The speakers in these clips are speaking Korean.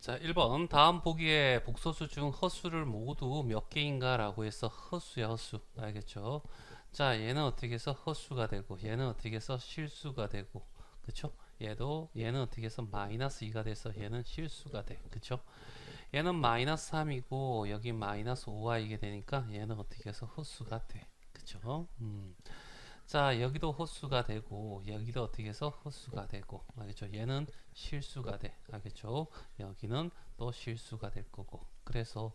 자, 1번 다음 보기에 복소수 중 허수를 모두 몇 개인가 라고 해서 허수야 허수. 알겠죠? 자, 얘는 어떻게 해서 허수가 되고 얘는 어떻게 해서 실수가 되고, 그쵸? 얘는 어떻게 해서 마이너스 2가 돼서 얘는 실수가 돼. 그쵸? 얘는 마이너스 3이고 여기 마이너스 5가 이게 되니까 얘는 어떻게 해서 허수가 돼. 그쵸? 자, 여기도 헛수가 되고 여기도 어떻게 해서 헛수가 되고, 알겠죠? 얘는 실수가 돼. 알겠죠? 여기는 또 실수가 될 거고. 그래서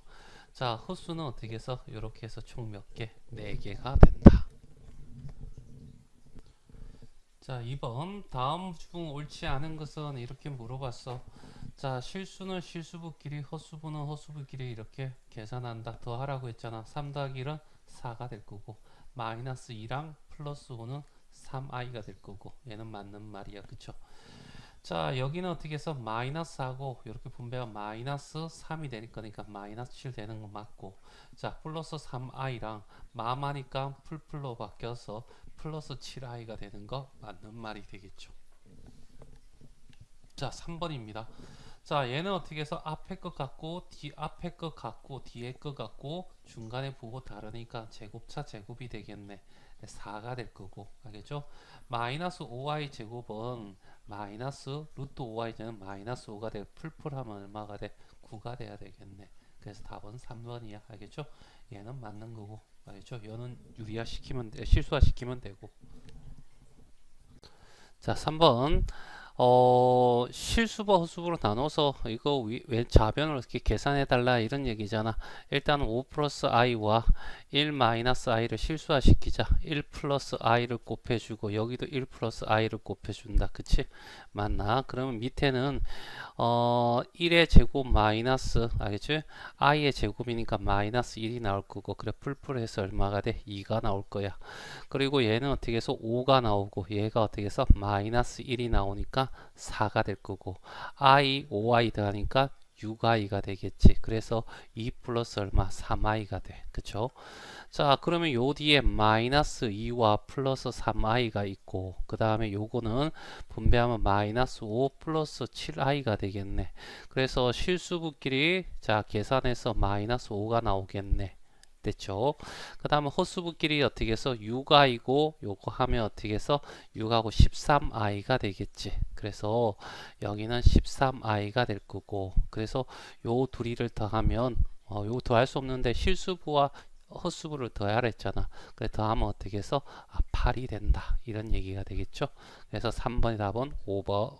자, 헛수는 어떻게 해서 이렇게 해서 총 몇 개? 4개가 된다. 자, 2번 다음 중 옳지 않은 것은 이렇게 물어봤어. 자, 실수는 실수부끼리, 헛수부는 헛수부끼리 이렇게 계산한다. 더 하라고 했잖아. 3 더하기 1은 4가 될 거고, 마이너스 2랑 플러스 5는 3i가 될 거고, 얘는 맞는 말이야. 그쵸? 자, 여기는 어떻게 해서 마이너스 하고 이렇게 분배가 마이너스 3이 되니까, 그러니까 마이너스 7 되는 거 맞고, 자, 플러스 3i랑 마마니까 풀풀로 바뀌어서 플러스 7i가 되는 거 맞는 말이 되겠죠. 자, 3번입니다. 자, 얘는 어떻게 해서 앞에 것 같고 앞에 것 같고 뒤에 것 같고 중간에 부호 다르니까 제곱차 제곱이 되겠네. 4가 될 거고, 알겠죠? 마이너스 5y 제곱은 마이너스 루트 5y는 마이너스 5가 돼. 풀풀하면 얼마가 돼? 9가 돼야 되겠네. 그래서 답은 3번이야. 알겠죠? 얘는 맞는 거고, 알겠죠? 얘는 실수화 시키면 되고. 자, 3번 실수부 허수부로 나눠서 이거 왜 좌변을 어떻게 계산해 달라 이런 얘기잖아. 일단 5 플러스 i와 1 마이너스 i를 실수화 시키자. 1 플러스 i를 곱해주고 여기도 1 플러스 i를 곱해준다. 그치? 맞나? 그러면 밑에는 1의 제곱 마이너스, 알겠지? i의 제곱이니까 마이너스 1이 나올 거고, 그래 풀풀해서 얼마가 돼? 2가 나올 거야. 그리고 얘는 어떻게 해서 5가 나오고 얘가 어떻게 해서 마이너스 1이 나오니까 4가 될 거고, i 5i 더하니까 6i가 되겠지. 그래서 2 플러스 얼마? 3i가 돼. 그쵸? 자, 그러면 요 뒤에 마이너스 2와 플러스 3i가 있고, 그 다음에 요거는 분배하면 마이너스 5 플러스 7i가 되겠네. 그래서 실수부끼리 자 계산해서 마이너스 5가 나오겠네. 됐죠? 그 다음에 허수부끼리 어떻게 해서 6i고 요거 하면 어떻게 해서 6하고 13i가 되겠지. 그래서 여기는 13i가 될 거고, 그래서 요 둘이를 더하면 요거 더할 수 없는데 실수부와 헛수부를 더하라 했잖아. 그래 더하면 어떻게 해서 8이 된다. 이런 얘기가 되겠죠. 그래서 3번의 답은 5번.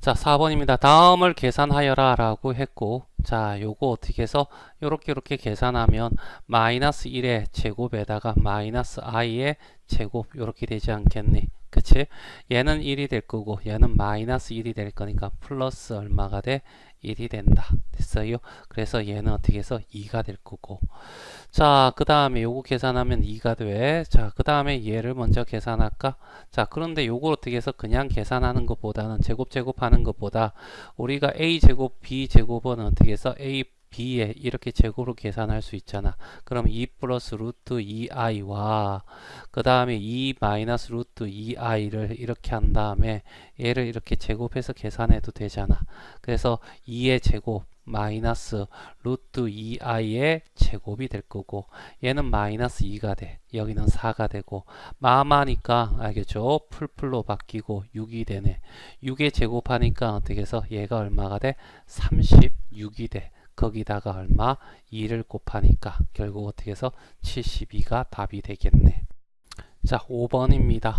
자, 4번입니다. 다음을 계산하여라 라고 했고, 자, 요거 어떻게 해서 요렇게 계산하면 마이너스 1의 제곱에다가 마이너스 i의 제곱 요렇게 되지 않겠니? 그치? 얘는 1이 될 거고 얘는 마이너스 1이 될 거니까 플러스 얼마가 돼? 1이 된다. 됐어요? 그래서 얘는 어떻게 해서 2가 될 거고, 자, 그 다음에 요거 계산하면 2가 돼. 자, 그 다음에 얘를 먼저 계산할까? 자, 그런데 요걸 어떻게 해서 그냥 계산하는 것보다는 제곱하는 것보다 우리가 a제곱 b제곱은 어떻게 해서 a b에 이렇게 제곱으로 계산할 수 있잖아. 그럼 2 플러스 루트 2i와 그 다음에 2 마이너스 루트 2i를 이렇게 한 다음에 얘를 이렇게 제곱해서 계산해도 되잖아. 그래서 2의 제곱 마이너스 루트 2i의 제곱이 될 거고, 얘는 마이너스 2가 돼. 여기는 4가 되고, 마마니까 알겠죠? 풀풀로 바뀌고 6이 되네. 6의 제곱하니까 어떻게 해서 얘가 얼마가 돼? 36이 돼. 거기다가 얼마? 2를 곱하니까 결국 어떻게 해서 72가 답이 되겠네. 자, 5번입니다.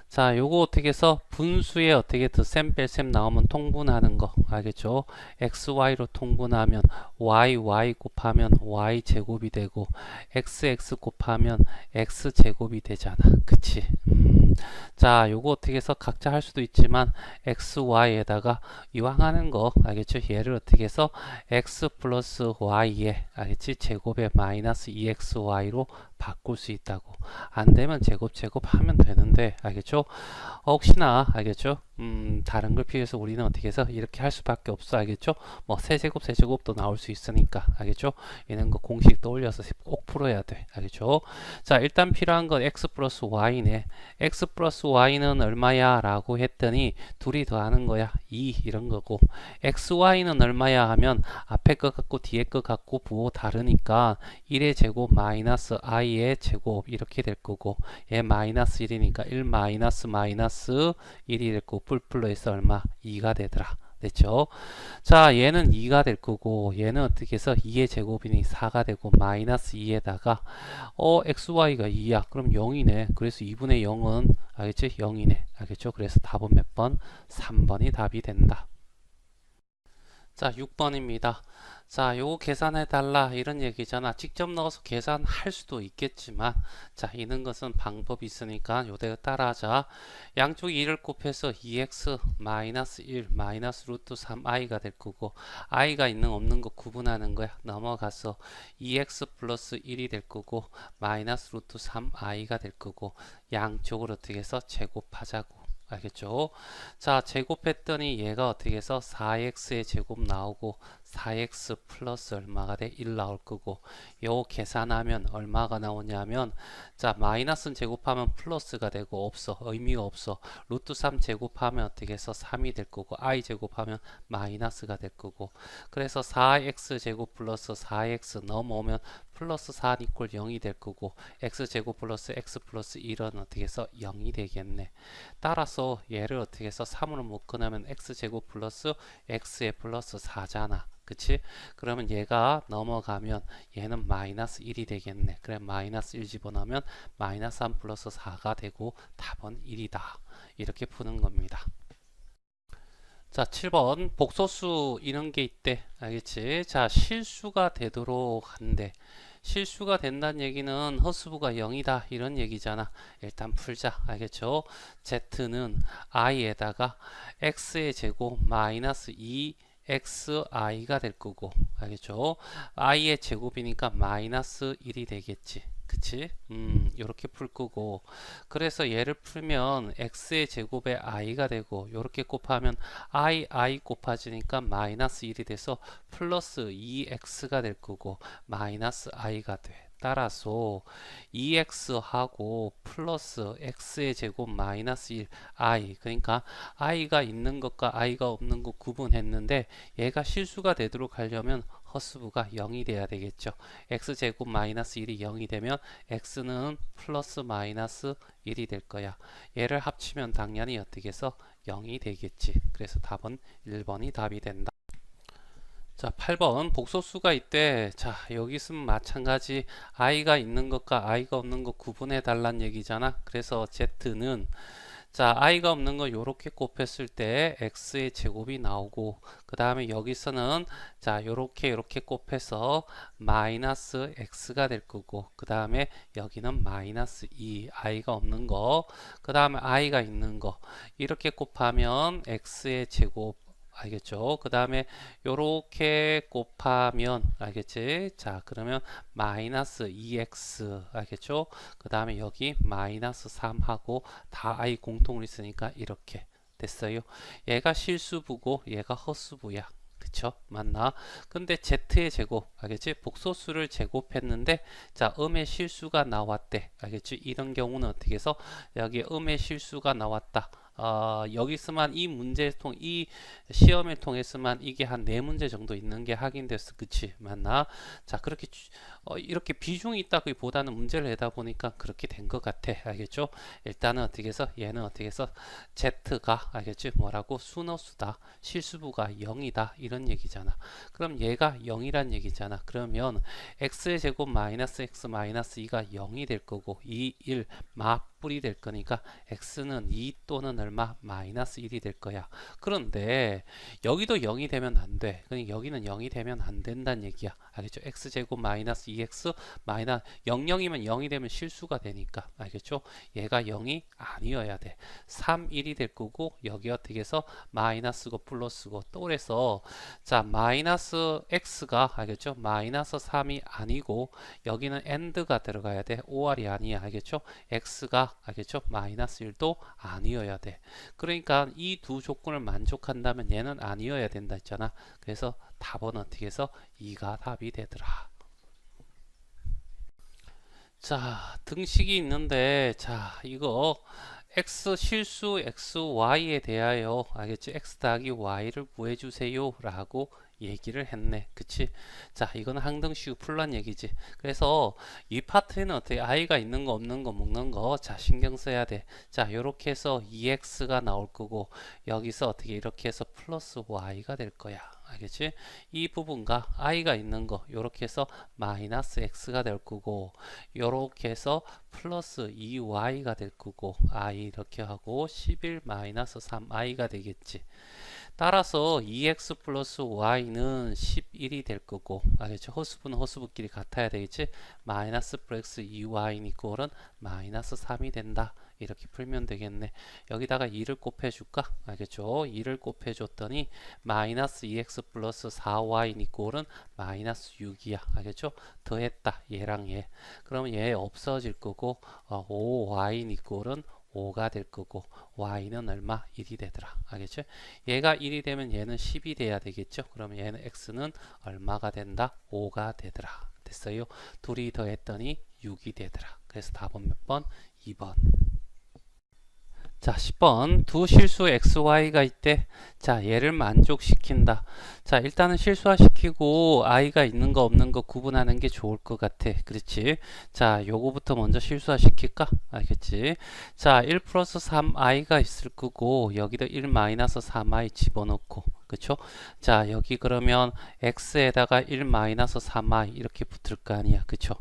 자, 요거 어떻게 해서 분수에 어떻게 덧셈 뺄셈 나오면 통분하는 거 알겠죠? xy로 통분하면 y 곱하면 y 제곱이 되고 x 곱하면 x 제곱이 되잖아. 그치? 자, 요거 어떻게 해서 각자 할 수도 있지만 xy에다가 이왕 하는 거 알겠죠? 얘를 어떻게 해서 x 플러스 y에 알겠지? 제곱에 마이너스 2xy로 바꿀 수 있다고. 안 되면 제곱 하면 되는데, 알겠죠? 혹시나, 알겠죠? 다른 걸 비해서 우리는 어떻게 해서 이렇게 할 수밖에 없어. 알겠죠? 뭐 세제곱 세제곱도 나올 수 있으니까. 알겠죠? 이런 거 공식 떠올려서 꼭 풀어야 돼. 알겠죠? 자, 일단 필요한 건 x 플러스 y네. x 플러스 y는 얼마야? 라고 했더니 둘이 더하는 거야. 2 이런 거고, xy는 얼마야 하면 앞에 거 같고 뒤에 거 같고 부호 다르니까 1의 제곱 마이너스 i의 제곱 이렇게 될 거고, 얘 마이너스 1이니까 1 마이너스 마이너스 1이 될 거고, 뿔뿔로해서 얼마? 2가 되더라. 됐죠? 자, 얘는 2가 될 거고, 얘는 어떻게 해서 2의 제곱이니 4가 되고, 마이너스 2에다가 xy가 2야. 그럼 0이네. 그래서 2분의 0은 알겠지? 0이네. 알겠죠? 그래서 답은 몇 번? 3번이 답이 된다. 자, 6번입니다. 자, 요거 계산해 달라 이런 얘기잖아. 직접 넣어서 계산할 수도 있겠지만, 자, 이런 것은 방법이 있으니까 요대로 따라하자. 양쪽 2를 곱해서 2x 마이너스 1 마이너스 루트 3i가 될 거고, i가 있는 없는 거 구분하는 거야. 넘어가서 2x 플러스 1이 될 거고, 마이너스 루트 3i가 될 거고, 양쪽을 어떻게 해서 제곱하자고. 알겠죠? 자, 제곱했더니 얘가 어떻게 해서 4x의 제곱 나오고, 4x 플러스 얼마가 돼? 1 나올 거고, 요 계산하면 얼마가 나오냐면, 자, 마이너스는 제곱하면 플러스가 되고, 없어. 의미가 없어. 루트 3 제곱하면 어떻게 해서 3이 될 거고, i 제곱하면 마이너스가 될 거고, 그래서 4x 제곱 플러스 4x 넘어오면 플러스 4 이퀄 0이 될 거고, x 제곱 플러스 x 플러스 1은 어떻게 해서 0이 되겠네. 따라서 얘를 어떻게 해서 3으로 묶어내면 x 제곱 플러스 x의 플러스 4잖아. 그치? 그러면 얘가 넘어가면 얘는 마이너스 1이 되겠네. 그래, 마이너스 1 집어넣으면 마이너스 3 플러스 4가 되고 답은 1이다. 이렇게 푸는 겁니다. 자, 7번 복소수 이런 게 있대. 알겠지? 자, 실수가 되도록 한대. 실수가 된다는 얘기는 허수부가 0이다 이런 얘기잖아. 일단 풀자. 알겠죠? z는 i에다가 x의 제곱 마이너스 2xi가 될 거고, 알겠죠? i의 제곱이니까 마이너스 1이 되겠지. 그치? 요렇게 풀 거고, 그래서 얘를 풀면 x의 제곱에 i가 되고, 요렇게 곱하면 i 곱해지니까 마이너스 1이 돼서 플러스 2x가 될 거고, 마이너스 i가 돼. 따라서 2x하고 플러스 x의 제곱 마이너스 1 i, 그러니까 i가 있는 것과 i가 없는 것 구분했는데, 얘가 실수가 되도록 하려면 허수부가 0이 돼야 되겠죠. x제곱 마이너스 1이 0이 되면 x는 플러스 마이너스 1이 될 거야. 얘를 합치면 당연히 어떻게 해서 0이 되겠지. 그래서 답은 1번이 답이 된다. 자, 8번 복소수가 있대. 자, 여기 있으면 마찬가지 i가 있는 것과 i가 없는 것 구분해 달란 얘기잖아. 그래서 z는, 자, i가 없는 거 요렇게 곱했을 때 x의 제곱이 나오고, 그 다음에 여기서는 자, 요렇게 곱해서 마이너스 x가 될 거고, 그 다음에 여기는 마이너스 2 i가 없는 거, 그 다음에 i가 있는 거 이렇게 곱하면 x의 제곱, 알겠죠? 그 다음에 요렇게 곱하면, 알겠지? 자, 그러면 마이너스 2x, 알겠죠? 그 다음에 여기 마이너스 3하고 다 i 공통을 있으니까 이렇게 됐어요. 얘가 실수부고 얘가 허수부야. 그쵸? 맞나? 근데 z의 제곱, 알겠지? 복소수를 제곱했는데, 자, 음의 실수가 나왔대. 알겠지? 이런 경우는 어떻게 해서 여기 음의 실수가 나왔다. 여기서만 이 시험을 통해서만 이게 한 4문제 정도 있는 게 확인됐어. 그치? 맞나? 자, 그렇게 이렇게 비중이 있다기보다는 문제를 내다 보니까 그렇게 된 것 같아. 알겠죠? 일단은 어떻게 해서 얘는 어떻게 해서 z가, 알겠지? 뭐라고? 순허수다. 실수부가 0이다. 이런 얘기잖아. 그럼 얘가 0이란 얘기잖아. 그러면 x의 제곱 마이너스 x 마이너스 2가 0이 될 거고, 2, 1 맞불이 될 거니까 x는 2 또는 얼마? 마이너스 1이 될 거야. 그런데 여기도 0이 되면 안 돼. 그러니까 여기는 0이 되면 안 된다는 얘기야. 알겠죠? x제곱 마이너스 2x 마이너스 00이면 0이 되면 실수가 되니까. 알겠죠? 얘가 0이 아니어야 돼. 3, 1이 될 거고, 여기 어떻게 해서 마이너스고 플러스고 또 그래서, 자, 마이너스 x가, 알겠죠? 마이너스 3이 아니고 여기는 and가 들어가야 돼. or이 아니야. 알겠죠? x가 된다. 알겠죠? 마이너스 1도 아니어야 돼. 그러니까 이 두 조건을 만족한다면 얘는 아니어야 된다 했잖아. 그래서 답은 어떻게 해서 2가 답이 되더라. 자, 등식이 있는데, 자, 이거 x 실수 xy에 대하여 알겠지? x 더하기 y를 구해주세요 라고 얘기를 했네. 그치? 자, 이거는 항등식을 풀란 얘기지. 그래서 이 파트에는 어떻게 i가 있는 거 없는 거 먹는 거 자 신경 써야 돼. 자, 요렇게 해서 2x가 나올 거고 여기서 어떻게 이렇게 해서 플러스 y가 될 거야. 알겠지? 이 부분과 i가 있는 거 요렇게 해서 마이너스 x가 될 거고 요렇게 해서 플러스 2y가 될 거고 i 이렇게 하고 11 마이너스 3i가 되겠지. 따라서 2x 플러스 y는 11이 될 거고 알겠죠? 허수부는 허수부끼리 같아야 되겠지? 마이너스 플러스 2y 이퀄은 마이너스 3이 된다. 이렇게 풀면 되겠네. 여기다가 2를 곱해줄까? 알겠죠? 2를 곱해줬더니 마이너스 2x 플러스 4y 이퀄은 마이너스 6이야. 알겠죠? 더했다. 얘랑 얘. 그러면 얘 없어질 거고 5y 이퀄은 5가 될 거고 y는 얼마? 1이 되더라. 알겠죠? 얘가 1이 되면 얘는 10이 돼야 되겠죠? 그러면 얘는 x는 얼마가 된다? 5가 되더라. 됐어요? 둘이 더했더니 6이 되더라. 그래서 답은 몇 번? 2번. 자, 10번 두 실수 xy가 있대. 자, 얘를 만족시킨다. 자, 일단은 실수화시키고 i가 있는 거 없는 거 구분하는 게 좋을 것 같아. 그렇지? 자, 요거부터 먼저 실수화시킬까? 알겠지? 자, 1 플러스 3i가 있을 거고 여기도 1 마이너스 3i 집어넣고 그쵸? 자, 여기 그러면 x에다가 1 마이너스 3i 이렇게 붙을 거 아니야. 그쵸?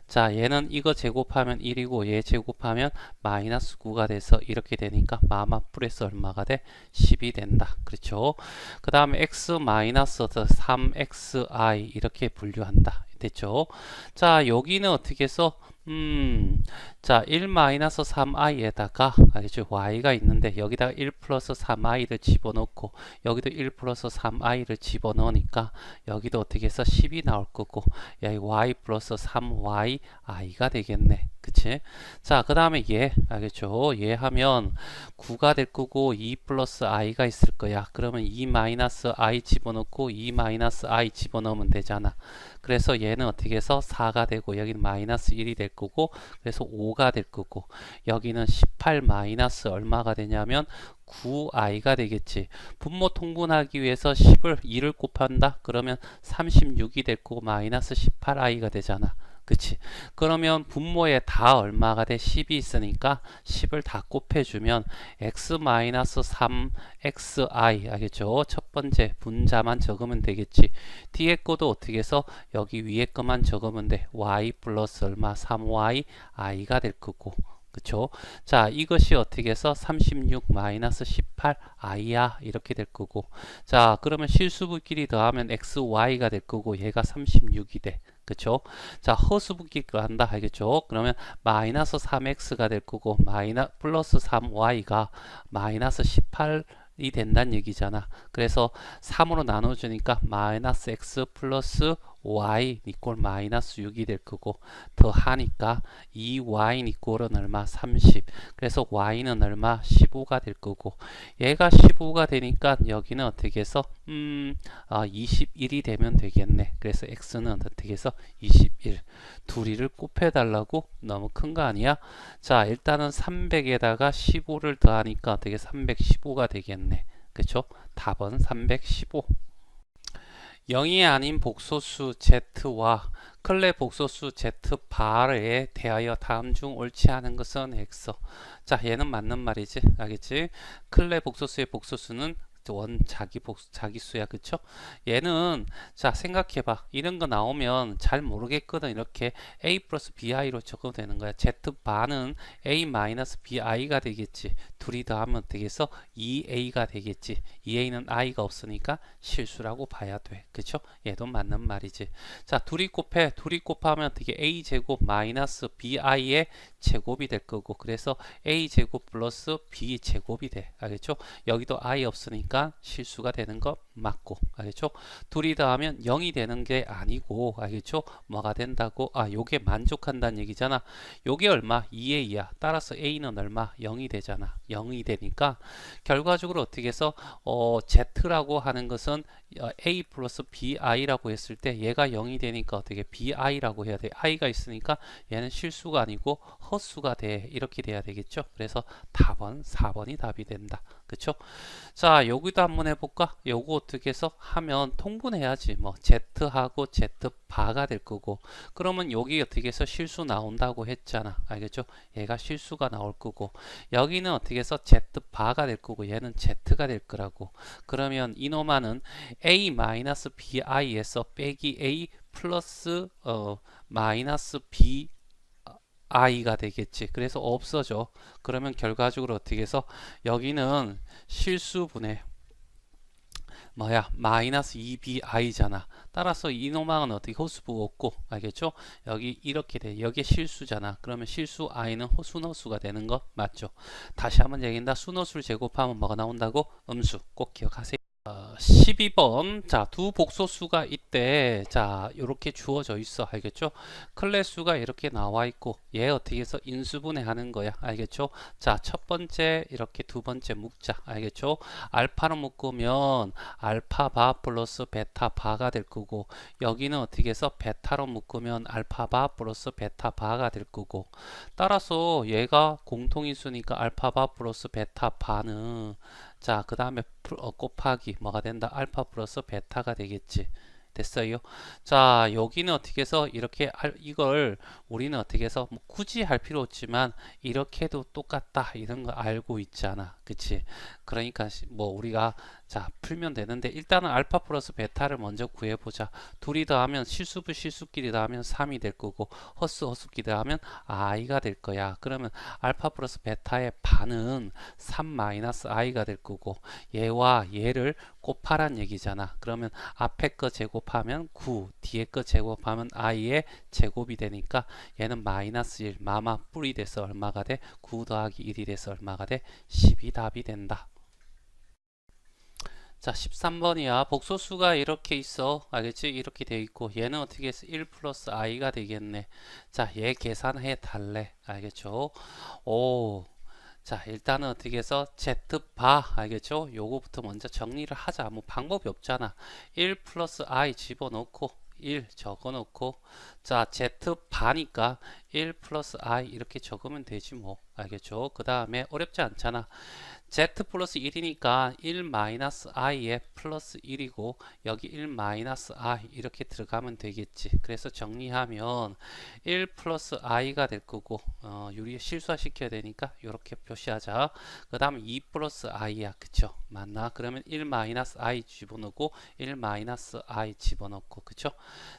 자, 얘는 이거 제곱하면 1이고 얘 제곱하면 마이너스 9가 돼서 이렇게 되니까 마마 플러스 얼마가 돼? 10이 된다. 그렇죠? 그 다음에 x 마이너스 3xi 이렇게 분류한다. 됐죠? 자, 여기는 어떻게 해서 자, 1 마이너스 3i에다가 알겠죠? y가 있는데 여기다가 1 플러스 3i를 집어넣고 여기도 1 플러스 3i를 집어넣으니까 여기도 어떻게 해서 10이 나올 거고 야, y 플러스 3y i가 되겠네. 그치? 자, 그 다음에 얘 알겠죠? 얘 하면 9가 될 거고 2 플러스 i가 있을 거야. 그러면 2 마이너스 i 집어넣고 2 마이너스 i 집어넣으면 되잖아. 그래서 얘는 어떻게 해서 4가 되고 여기는 마이너스 1이 될 거고 그래서 5가 될 거고 여기는 18 마이너스 얼마가 되냐면 9i가 되겠지. 분모 통분하기 위해서 10을 2를 곱한다. 그러면 36이 될 거고 마이너스 18i가 되잖아. 그치? 그러면 분모에 다 얼마가 돼? 10이 있으니까 10을 다 곱해주면 x-3xi 알겠죠? 첫 번째 분자만 적으면 되겠지. 뒤에 거도 어떻게 해서 여기 위에 거만 적으면 돼. y 플러스 얼마? 3y i가 될 거고 그쵸? 자, 이것이 어떻게 해서 36 마이너스 18 i야 이렇게 될 거고 자, 그러면 실수부끼리 더하면 xy가 될 거고 얘가 36이 돼. 그쵸? 자, 허수부끼리 한다 알겠죠? 그러면 마이너스 3x가 될 거고 플러스 3y가 마이너스 18이 된다는 얘기잖아. 그래서 3으로 나눠주니까 마이너스 x 플러스 y 이꼴 마이너스 6이 될 거고 더 하니까 2y 이꼴은 얼마? 30. 그래서 y는 얼마? 15가 될 거고 얘가 15가 되니까 여기는 어떻게 해서 21이 되면 되겠네. 그래서 x는 어떻게 해서 21. 둘이를 곱해달라고? 너무 큰 거 아니야? 자, 일단은 300에다가 15를 더하니까 어떻게 315가 되겠네. 그쵸? 답은 315. 0이 아닌 복소수 z와 클레 복소수 z바에 대하여 다음 중 옳지 않은 것은 x. 자, 얘는 맞는 말이지. 알겠지? 클레 복소수의 복소수는 자기수야. 그쵸? 얘는 자 생각해봐. 이런 거 나오면 잘 모르겠거든. 이렇게 a 플러스 bi로 적어도 되는 거야. z바는 a 마이너스 bi가 되겠지. 둘이 더하면 되겠어 2a가 되겠지. 2a는 i가 없으니까 실수라고 봐야 돼. 그쵸? 얘도 맞는 말이지. 자, 둘이 곱하면 어떻게 a 제곱 마이너스 bi의 제곱이 될 거고 그래서 a 제곱 플러스 b 제곱이 돼. 알겠죠? 여기도 i 없으니까 실수가 되는 거 맞고, 알겠죠? 둘이 더하면 0이 되는 게 아니고, 알겠죠? 뭐가 된다고? 아, 요게 만족한다는 얘기잖아. 요게 얼마? 2의 2야. 따라서 A는 얼마? 0이 되잖아. 0이 되니까 결과적으로 어떻게 해서 Z라고 하는 것은 A 플러스 BI라고 했을 때 얘가 0이 되니까 어떻게 BI라고 해야 돼? I가 있으니까 얘는 실수가 아니고 헛수가 돼. 이렇게 돼야 되겠죠? 그래서 답은 4번이 답이 된다. 그쵸? 자, 여기도 한번 해볼까? 요거 어떻게 해서 하면 통분해야지. 뭐 Z하고 Z바가 될 거고, 그러면 여기 어떻게 해서 실수 나온다고 했잖아. 알겠죠? 얘가 실수가 나올 거고, 여기는 어떻게 해서 Z바가 될 거고, 얘는 Z가 될 거라고. 그러면 이놈아는 A-BI에서 빼기 A 플러스 마이너스 B i가 되겠지. 그래서 없어져. 그러면 결과적으로 어떻게 해서 여기는 실수분해 뭐야 마이너스 2bi잖아. 따라서 이놈항은 어떻게 호수부 없고, 알겠죠? 여기 이렇게 돼. 여기에 실수잖아. 그러면 실수 i는 순호수가 되는 거 맞죠? 다시 한번 얘기한다. 순호수를 제곱하면 뭐가 나온다고? 음수. 꼭 기억하세요. 12번. 자, 두 복소수가 있대. 자, 이렇게 주어져 있어. 알겠죠? 클래수가 이렇게 나와 있고, 얘 어떻게 해서 인수분해 하는 거야. 알겠죠? 자, 첫 번째, 이렇게 두 번째 묶자. 알겠죠? 알파로 묶으면 알파바 플러스 베타바가 될 거고, 여기는 어떻게 해서 베타로 묶으면 알파바 플러스 베타바가 될 거고, 따라서 얘가 공통인수니까 알파바 플러스 베타바는 자, 그 다음에 곱하기 뭐가 된다? 알파 플러스 베타가 되겠지. 됐어요. 자, 여기는 어떻게 해서 이렇게 이걸 우리는 어떻게 해서 뭐 굳이 할 필요 없지만 이렇게 해도 똑같다 이런 거 알고 있잖아. 그치? 그러니까 뭐 우리가 자 풀면 되는데, 일단은 알파 플러스 베타를 먼저 구해보자. 둘이 더하면 실수부 실수끼리 더하면 3이 될 거고, 헛수 헛수끼리 더하면 i가 될 거야. 그러면 알파 플러스 베타의 반은 3 마이너스 i가 될 거고, 얘와 얘를 곱하란 얘기잖아. 그러면 앞에 거 제곱하면 9, 뒤에 거 제곱하면 i의 제곱이 되니까 얘는 마이너스 1, 마마 뿔이 돼서 얼마가 돼? 9 더하기 1이 돼서 얼마가 돼? 10이 답이 된다. 자, 13번이야. 복소수가 이렇게 있어. 알겠지? 이렇게 돼 있고, 얘는 어떻게 해서 1 플러스 i가 되겠네. 자, 얘 계산해 달래. 알겠죠? 오. 자, 일단은 어떻게 해서 Z바, 알겠죠? 요거부터 먼저 정리를 하자. 뭐 방법이 없잖아. 1 플러스 i 집어넣고 1 적어놓고, 자, Z바니까 1 플러스 i 이렇게 적으면 되지 뭐. 알겠죠? 그 다음에 어렵지 않잖아. Z 플러스 1이니까 1 마이너스 i에 플러스 1이고, 여기 1 마이너스 i 이렇게 들어가면 되겠지. 그래서 정리하면 1 플러스 i가 될 거고, 유리 실수화 시켜야 되니까 이렇게 표시하자. 그 다음 2 플러스 i야. 그쵸? 맞나? 그러면 1 마이너스 i 집어넣고 1 마이너스 i 집어넣고, 그쵸?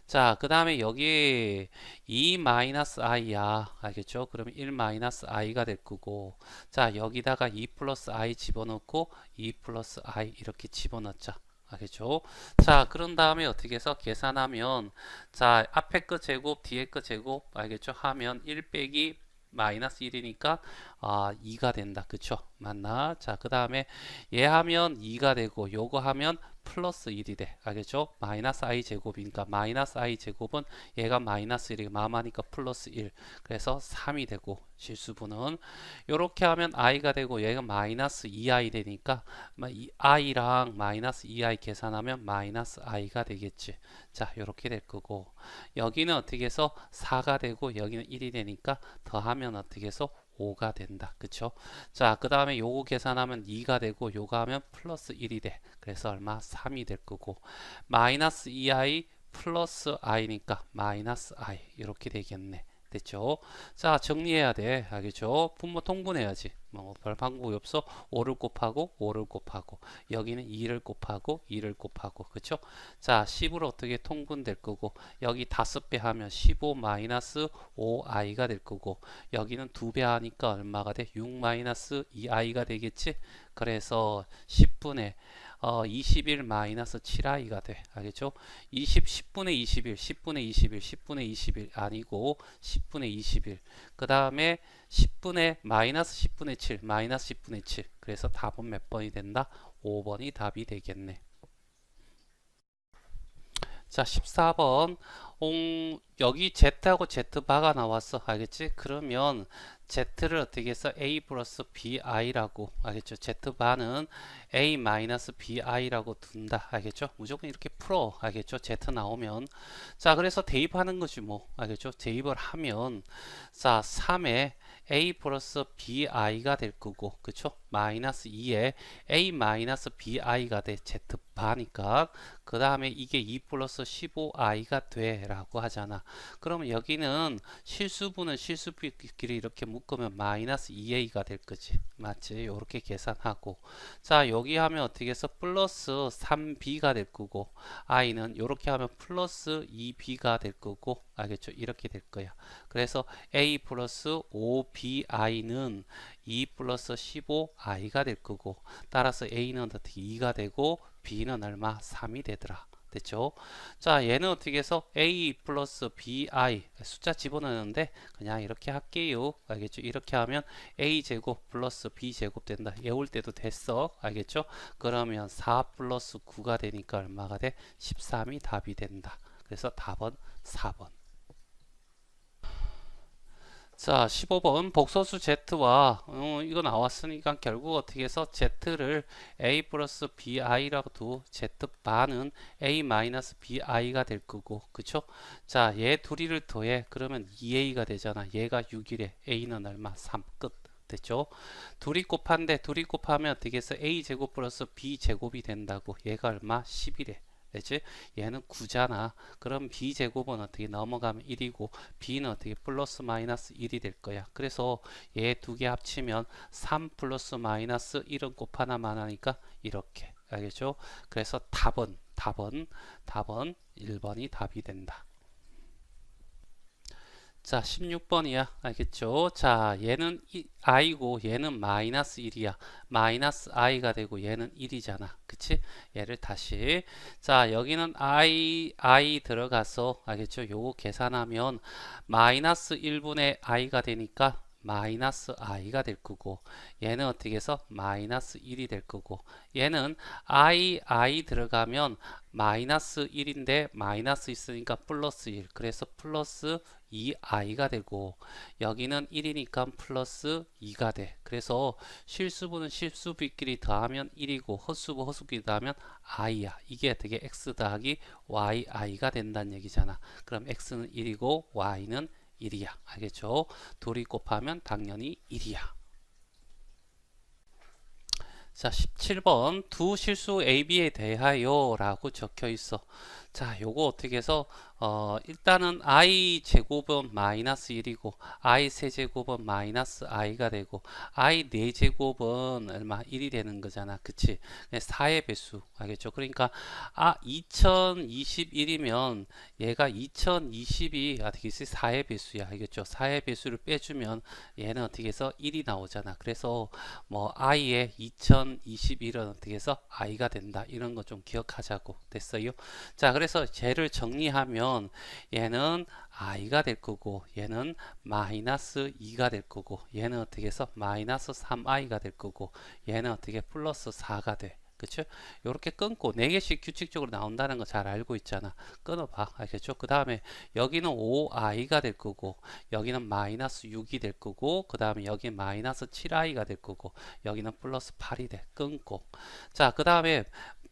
자, 그 다음에 여기 2 마이너스 i야. 알겠죠? 그러면 1 마이너스 i가 될 거고, 자, 여기다가 2 플러스 i 집어넣고 2 플러스 i 이렇게 집어넣자. 알겠죠? 자, 그런 다음에 어떻게 해서 계산하면, 자, 앞에 거 제곱 뒤에 거 제곱, 알겠죠? 하면 1 빼기 마이너스 1이니까 2가 된다. 그쵸? 맞나? 자, 그 다음에 얘 하면 2가 되고, 요거 하면 플러스 1이 돼. 알겠죠? 마이너스 i 제곱이니까 마이너스 i 제곱은 얘가 마이너스 1이고 마마니까 플러스 1. 그래서 3이 되고, 실수분은 요렇게 하면 i가 되고, 얘가 마이너스 2i 되니까 i랑 마이너스 2i 계산하면 마이너스 i가 되겠지. 자, 요렇게 될 거고, 여기는 어떻게 해서 4가 되고 여기는 1이 되니까 더하면 어떻게 해서 5가 된다. 그쵸? 자, 그 다음에 요거 계산하면 2가 되고, 요거 하면 플러스 1이 돼. 그래서 얼마? 3이 될 거고, 마이너스 2i 플러스 i니까 마이너스 i 이렇게 되겠네. 됐죠? 자, 정리해야 돼. 알겠죠? 분모 통분해야지. 뭐 별 방법이 없어. 5를 곱하고 5를 곱하고, 여기는 2를 곱하고 2를 곱하고, 그쵸? 자, 10으로 어떻게 통분될 거고, 여기 5배 하면 15 마이너스 5i가 될 거고, 여기는 2배 하니까 얼마가 돼? 6 마이너스 2i가 되겠지? 그래서 10분의 21 마이너스 7i가 돼. 알겠죠? 10분의 21, 10분의 21, 10분의 21 아니고 10분의 21. 그 다음에 10분의 마이너스 10분의 7, 마이너스 10분의 7. 그래서 답은 몇 번이 된다? 5번이 답이 되겠네. 자, 14번. 여기 Z하고 Z바가 나왔어. 알겠지? 그러면 Z를 어떻게 해서 A 플러스 BI라고, 알겠죠? Z바는 A 마이너스 BI라고 둔다. 알겠죠? 무조건 이렇게 풀어. 알겠죠? Z 나오면. 자, 그래서 대입하는 거지 뭐. 알겠죠? 대입을 하면, 자, 3에 A 플러스 BI가 될 거고, 그쵸? 마이너스 2에 A 마이너스 BI가 돼. Z바니까. 그 다음에 이게 2 플러스 15i가 돼 라고 하잖아. 그러면 여기는 실수분은 실수끼리 이렇게 묶으면 마이너스 2a가 될 거지. 맞지? 요렇게 계산하고, 자, 여기 하면 어떻게 해서 플러스 3b가 될 거고, i는 요렇게 하면 플러스 2b가 될 거고, 알겠죠? 이렇게 될 거야. 그래서 a 플러스 5bi는 2 플러스 15i가 될 거고, 따라서 a는 어떻게 2가 되고 b는 얼마? 3이 되더라. 됐죠? 자, 얘는 어떻게 해서 a 플러스 bi 숫자 집어넣는데 그냥 이렇게 할게요. 알겠죠? 이렇게 하면 a 제곱 플러스 b 제곱 된다. 외울 때도 됐어. 알겠죠? 그러면 4 플러스 9가 되니까 얼마가 돼? 13이 답이 된다. 그래서 답은 4번. 자, 15번 복소수 z와 이거 나왔으니까 결국 어떻게 해서 z를 a 플러스 bi라고 두 z바는 a 마이너스 bi가 될 거고, 그쵸? 자, 얘 둘이를 더해. 그러면 2a가 되잖아. 얘가 6이래. a는 얼마? 3 끝. 됐죠? 둘이 곱한데 둘이 곱하면 어떻게 해서 a 제곱 플러스 b 제곱이 된다고. 얘가 얼마? 10이래. 그치? 얘는 9잖아. 그럼 b제곱은 어떻게 넘어가면 1이고 b는 어떻게 플러스 마이너스 1이 될 거야. 그래서 얘 두 개 합치면 3 플러스 마이너스 1은 곱하나만 하니까 이렇게. 알겠죠? 그래서 답은 1번이 답이 된다. 자, 16번이야. 알겠죠? 자, 얘는 i고 얘는 마이너스 1이야. 마이너스 i가 되고 얘는 1이잖아. 그치? 얘를 다시. 자, 여기는 i 들어가서, 알겠죠? 요거 계산하면 마이너스 1분의 i가 되니까 마이너스 i가 될 거고, 얘는 어떻게 해서 마이너스 1이 될 거고, 얘는 i 들어가면 마이너스 1인데 마이너스 있으니까 플러스 1, 그래서 플러스 2i가 되고, 여기는 1이니까 플러스 2가 돼. 그래서 실수분은 실수비끼리 더하면 1이고 허수부 허수끼리 더하면 i야. 이게 어떻게 x 더하기 yi가 된다는 얘기잖아. 그럼 x는 1이고 y는 1이야. 알겠죠? 둘이 곱하면 당연히 1이야. 자, 17번 두 실수 AB에 대하여 라고 적혀 있어. 자, 요거 어떻게 해서 일단은 i 제곱은 마이너스 1이고 i 세제곱은 마이너스 i가 되고 i 4제곱은 얼마? 1이 되는 거잖아. 그치? 4의 배수. 알겠죠? 그러니까 2021이면 얘가 2020이 어떻게 해서 4의 배수야. 알겠죠? 4의 배수를 빼주면 얘는 어떻게 해서 1이 나오잖아. 그래서 뭐 i의 2021은 어떻게 해서 i가 된다. 이런 거 좀 기억하자고. 됐어요? 자, 그래서 쟤를 정리하면 얘는 i가 될 거고 얘는 마이너스 2가 될 거고 얘는 어떻게 해서 마이너스 3i가 될 거고 얘는 어떻게 플러스 4가 돼. 그쵸? 요렇게 끊고 4개씩 규칙적으로 나온다는 거 잘 알고 있잖아. 끊어봐. 알겠죠? 그 다음에 여기는 5i가 될 거고 여기는 마이너스 6이 될 거고 그 다음에 여기 마이너스 7i가 될 거고 여기는 플러스 8이 돼. 끊고. 자, 그 다음에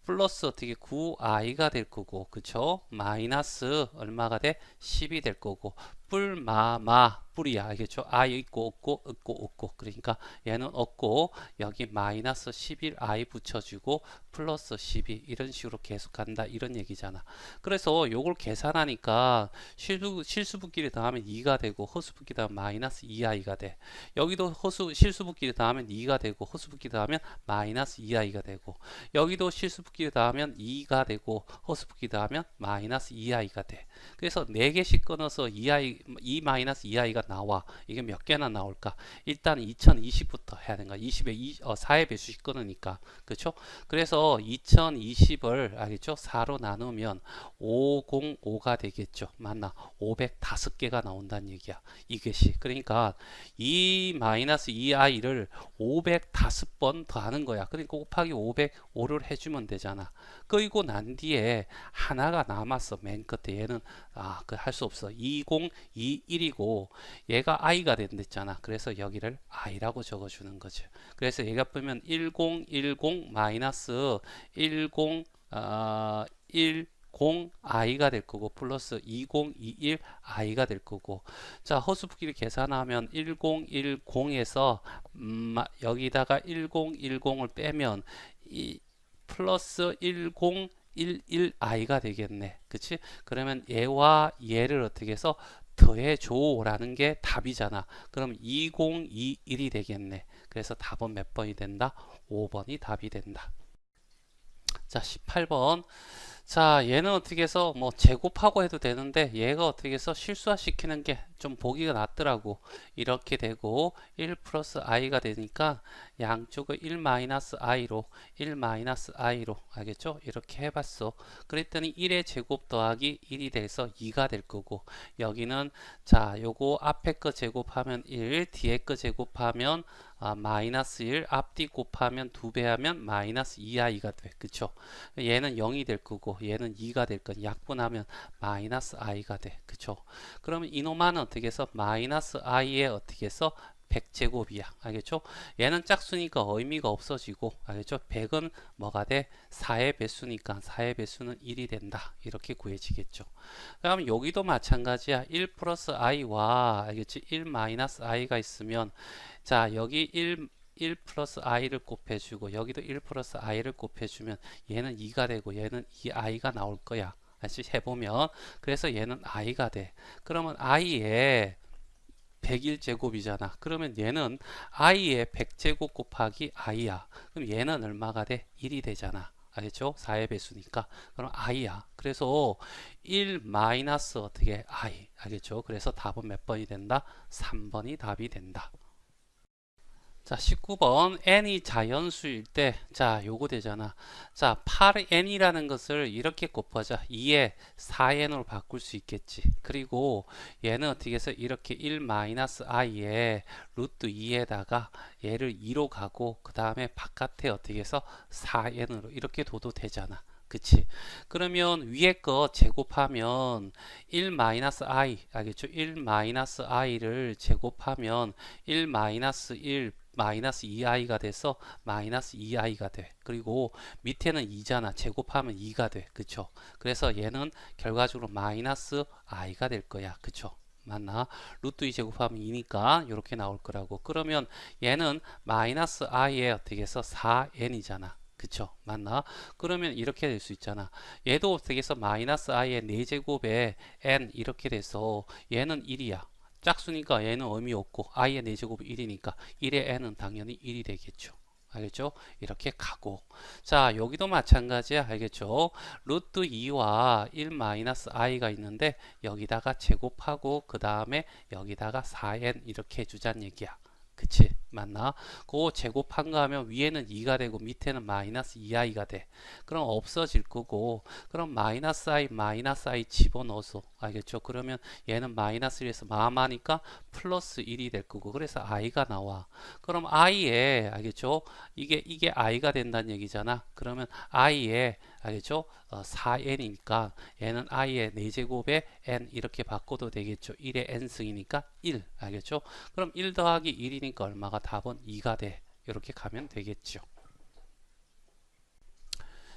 플러스 어떻게 9i가 될 거고, 그쵸? 마이너스 얼마가 돼? 10이 될 거고, 뿔이야. 알겠죠? i 있고 없고 그러니까 얘는 없고 여기 마이너스 11i 붙여주고 플러스 12 이런 식으로 계속 간다 이런 얘기잖아. 그래서 요걸 계산하니까 실수분끼리 더하면 2가 되고 허수분끼리 더하면 마이너스 2i가 돼. 여기도 실수분끼리 더하면 2가 되고 허수분끼리 더하면 마이너스 2i가 되고 여기도 실수분끼리 더하면 2가 되고 허수분끼리 더하면 마이너스 2i가 돼. 그래서 4개씩 끊어서 2i 2 마이너스 2i가 나와. 이게 몇 개나 나올까? 일단 2020부터 해야 되는 거야. 20에 4의 배수씩 끊으니까. 그렇죠? 그래서 2020을 알겠죠? 4로 나누면 505가 되겠죠. 맞나? 505개가 나온다는 얘기야. 이것이. 그러니까 2 마이너스 2i를 505번 더하는 거야. 그러니까 곱하기 505를 해주면 되잖아. 그리고 난 뒤에 하나가 남았어. 맨 끝에 얘는 그 할 수 없어. 2021이고 얘가 i가 된댔잖아. 그래서 여기를 i라고 적어주는 거죠. 그래서 얘가 보면 1010 마이너스 10 i가 될 거고 플러스 2021 i가 될 거고. 자, 허수부기를 계산하면 1010에서 여기다가 1010을 빼면 플러스 1011 i가 되겠네. 그치? 그러면 얘와 얘를 어떻게 해서 더해줘 라는 게 답이잖아. 그럼 2021이 되겠네. 그래서 답은 몇 번이 된다? 5번이 답이 된다. 자, 18번. 자, 얘는 어떻게 해서 뭐 제곱하고 해도 되는데 얘가 어떻게 해서 실수화 시키는 게 좀 보기가 낫더라고. 이렇게 되고 1 플러스 i가 되니까 양쪽을 1 마이너스 i로 알겠죠? 이렇게 해봤어. 그랬더니 1의 제곱 더하기 1이 돼서 2가 될 거고, 여기는 자 요거 앞에 거 제곱하면 1, 뒤에 거 제곱하면 마이너스 1, 앞뒤 곱하면 2배 하면 마이너스 2i가 돼. 그쵸? 얘는 0이 될 거고 얘는 2가 될 건 약분하면 마이너스 i가 돼. 그쵸? 그러면 이놈은 어떻게 해서 마이너스 i에 어떻게 해서 100제곱이야. 알겠죠? 얘는 짝수니까 의미가 없어지고, 알겠죠? 100은 뭐가 돼? 4의 배수니까 4의 배수는 1이 된다. 이렇게 구해지겠죠. 그럼 여기도 마찬가지야. 1 플러스 i와 알겠지? 1 마이너스 i가 있으면 자 여기 1 플러스 i를 곱해주고 여기도 1 플러스 i를 곱해주면 얘는 2가 되고 얘는 2i가 나올 거야. 다시 해보면 그래서 얘는 i가 돼. 그러면 i에 101제곱이잖아. 그러면 얘는 i의 100제곱 곱하기 i야. 그럼 얘는 얼마가 돼? 1이 되잖아. 알겠죠? 4의 배수니까. 그럼 i야. 그래서 1 마이너스 어떻게 i. 알겠죠? 그래서 답은 몇 번이 된다? 3번이 답이 된다. 자, 19번 n이 자연수일 때, 자, 요거 되잖아. 자, 8n이라는 것을 이렇게 곱하자. 2에 4n으로 바꿀 수 있겠지. 그리고 얘는 어떻게 해서 이렇게 1-i에 루트 2에다가 얘를 2로 가고 그 다음에 바깥에 어떻게 해서 4n으로 이렇게 둬도 되잖아. 그치? 그러면 위에 거 제곱하면 1-i, 알겠죠? 1-i를 제곱하면 1-1 마이너스 2i가 돼서 마이너스 2i가 돼. 그리고 밑에는 2잖아. 제곱하면 2가 돼. 그쵸? 그래서 얘는 결과적으로 마이너스 i가 될 거야. 그쵸? 맞나? 루트 2 제곱하면 2니까 이렇게 나올 거라고. 그러면 얘는 마이너스 i에 어떻게 해서 4n이잖아. 그쵸? 맞나? 그러면 이렇게 될 수 있잖아. 얘도 어떻게 해서 마이너스 i의 4제곱에 n 이렇게 돼서 얘는 1이야. 짝수니까 얘는 의미 없고 i의 4제곱이 1이니까 1의 n은 당연히 1이 되겠죠. 알겠죠? 이렇게 가고. 자, 여기도 마찬가지야. 알겠죠? 루트 2와 1 마이너스 i가 있는데 여기다가 제곱하고 그 다음에 여기다가 4n 이렇게 해주자는 얘기야. 그치? 맞나? 그 제곱한 거 하면 위에는 2가 되고 밑에는 마이너스 2i가 돼. 그럼 없어질 거고, 그럼 마이너스 i 집어넣어서, 알겠죠? 그러면 얘는 마이너스 1에서 마마니까 플러스 1이 될 거고, 그래서 i가 나와. 그럼 i에, 알겠죠? 이게 i가 된다는 얘기잖아. 그러면 i에, 알겠죠? 4n이니까 얘는 i의 4제곱에 n 이렇게 바꿔도 되겠죠. 1의 n승이니까 1, 알겠죠? 그럼 1 더하기 1이니까 얼마가 답은 2가 돼. 이렇게 가면 되겠죠.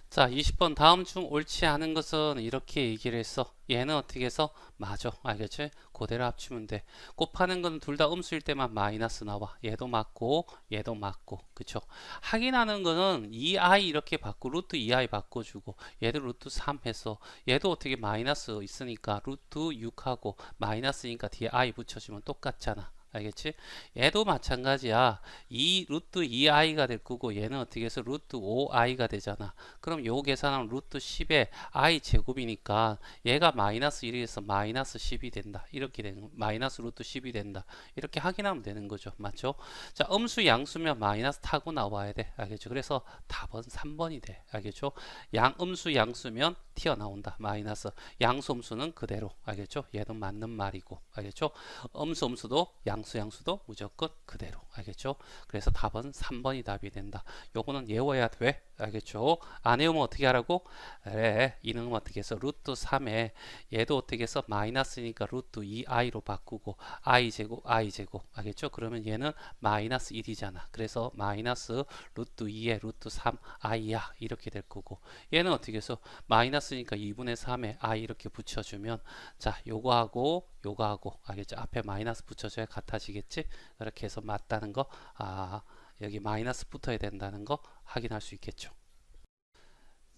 자, 20번 다음 중 옳지 않은 것은 이렇게 얘기를 했어. 얘는 어떻게 해서 맞아. 알겠지? 그대로 합치면 돼. 곱하는 건 둘 다 음수일 때만 마이너스 나와. 얘도 맞고 얘도 맞고. 그쵸? 확인하는 거는 2i 이렇게 바꾸 루트 2i 바꿔주고 얘도 루트 3 해서 얘도 어떻게 마이너스 있으니까 루트 6하고 마이너스니까 뒤에 i 붙여주면 똑같잖아. 알겠지? 얘도 마찬가지야. 이 루트 2i가 될 거고 얘는 어떻게 해서 루트 5i가 되잖아. 그럼 요 계산하면 루트 10의 i 제곱이니까 얘가 마이너스 1에서 마이너스 10이 된다. 이렇게 되는 마이너스 루트 10이 된다. 이렇게 확인하면 되는 거죠. 맞죠? 자, 음수 양수면 마이너스 타고 나와야 돼. 알겠죠? 그래서 답은 3번이 돼. 알겠죠? 음수 양수면 튀어나온다. 마이너스. 양수 음수는 그대로. 알겠죠? 얘도 맞는 말이고. 알겠죠? 음수도 양수도 무조건 그대로. 알겠죠? 그래서 답은 3번이 답이 된다. 요거는 외워야 돼. 알겠죠? 안 외우면 어떻게 하라고? 그래, 이놈은 어떻게 해서 루트 3에 얘도 어떻게 해서 마이너스니까 루트 2i로 바꾸고 i제곱 알겠죠? 그러면 얘는 마이너스 1이잖아. 그래서 마이너스 루트 2에 루트 3i야 이렇게 될 거고 얘는 어떻게 해서 마이너스니까 2분의 3에 i 이렇게 붙여주면 자, 요거하고 알겠죠? 앞에 마이너스 붙여줘야 같아지겠지? 그렇게 해서 맞다는 거, 여기 마이너스 붙어야 된다는 거 확인할 수 있겠죠.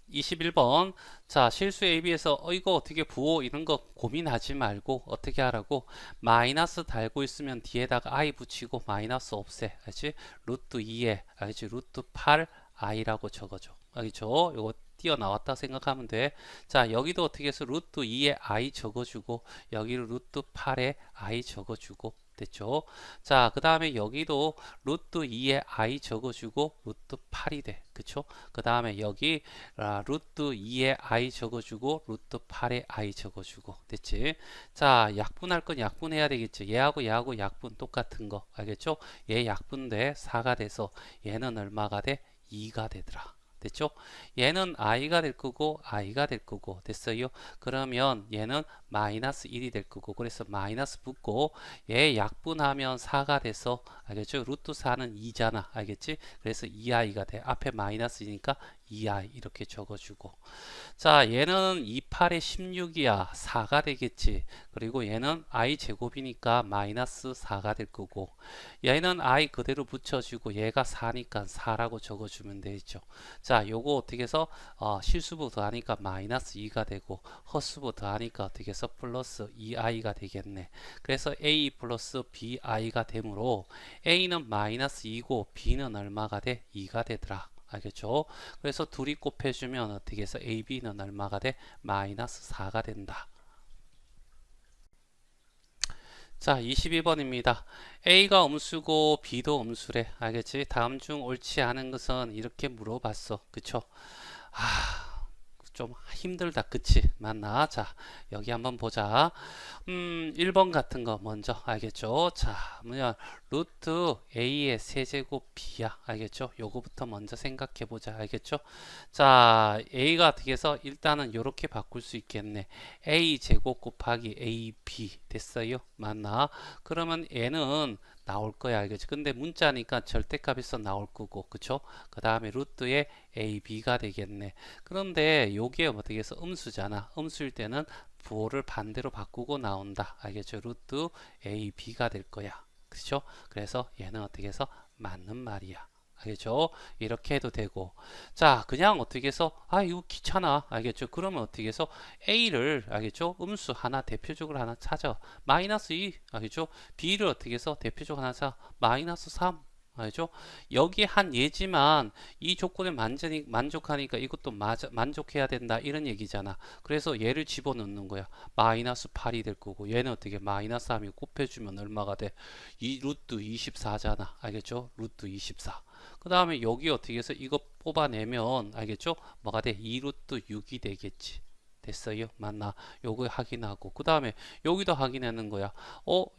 21번. 자, 실수 AB에서 이거 어떻게 부호 이런 거 고민하지 말고 어떻게 하라고? 마이너스 달고 있으면 뒤에다가 i 붙이고 마이너스 없애. 알지? 루트 2에 알지? 루트 8i라고 적어줘. 알겠죠? 요거 띄어나왔다 생각하면 돼. 자, 여기도 어떻게 해서 루트 2에 i 적어주고 여기를 루트 8에 i 적어주고 됐죠? 자, 그 다음에 여기도 루트 2에 i 적어주고 루트 8이 돼. 그쵸? 그 다음에 여기 루트 2에 i 적어주고 루트 8에 i 적어주고 됐지? 자, 약분할 건 약분해야 되겠지? 얘하고 약분 똑같은 거 알겠죠? 얘 약분돼 4가 돼서 얘는 얼마가 돼? 2가 되더라. 됐죠? 얘는 i가 될 거고 i가 될 거고 됐어요? 그러면 얘는 마이너스 1이 될 거고 그래서 마이너스 붙고 얘 약분하면 4가 돼서 알겠죠? 루트 4는 2잖아. 알겠지? 그래서 2i가 돼. 앞에 마이너스니까 2i 이렇게 적어주고 자, 얘는 28에 16이야. 4가 되겠지. 그리고 얘는 i 제곱이니까 마이너스 4가 될 거고 얘는 i 그대로 붙여주고 얘가 4니까 4라고 적어주면 되죠. 자, 요거 어떻게 해서 실수부 더하니까 마이너스 2가 되고 허수부 더하니까 어떻게 해서 플러스 2i가 되겠네. 그래서 a 플러스 bi가 되므로 a는 마이너스 2고 b는 얼마가 돼? 2가 되더라. 알겠죠? 그래서 둘이 곱해주면 어떻게 해서 AB는 얼마가 돼? 마이너스 4가 된다. 자, 22번입니다. A가 음수고 B도 음수래. 알겠지? 다음 중 옳지 않은 것은 이렇게 물어봤어. 그쵸? 좀 힘들다. 그치? 맞나? 자, 여기 한번 보자. 1번 같은 거 먼저 알겠죠? 자, 뭐냐? 루트 A의 세제곱 B야. 알겠죠? 요거부터 먼저 생각해 보자. 알겠죠? 자, A가 어떻게 해서 일단은 요렇게 바꿀 수 있겠네. A 제곱 곱하기 AB 됐어요? 맞나? 그러면 얘는 나올 거야. 알겠지? 근데 문자니까 절대값에서 나올 거고. 그쵸? 그 다음에 루트에 AB가 되겠네. 그런데 요게 어떻게 해서 음수잖아. 음수일 때는 부호를 반대로 바꾸고 나온다. 알겠죠? 루트 AB가 될 거야. 그렇죠? 그래서 얘는 어떻게 해서 맞는 말이야. 알겠죠? 이렇게 해도 되고 자, 그냥 어떻게 해서 이거 귀찮아. 알겠죠? 그러면 어떻게 해서 A를 알겠죠? 음수 하나 대표적으로 하나 찾아. 마이너스 2 알겠죠? B를 어떻게 해서 대표적으로 하나 찾아. 마이너스 3 알죠? 여기 한 예지만 이 조건에 만족하니까 이것도 만족해야 된다 이런 얘기잖아. 그래서 얘를 집어넣는 거야. 마이너스 8이 될 거고 얘는 어떻게 마이너스 3이 곱해주면 얼마가 돼? 루트 24잖아. 알겠죠? 루트 24. 그 다음에 여기 어떻게 해서 이거 뽑아내면 알겠죠? 뭐가 돼? 2루트 6이 되겠지. 됐어요? 맞나? 요거 확인하고 그 다음에 여기도 확인하는 거야.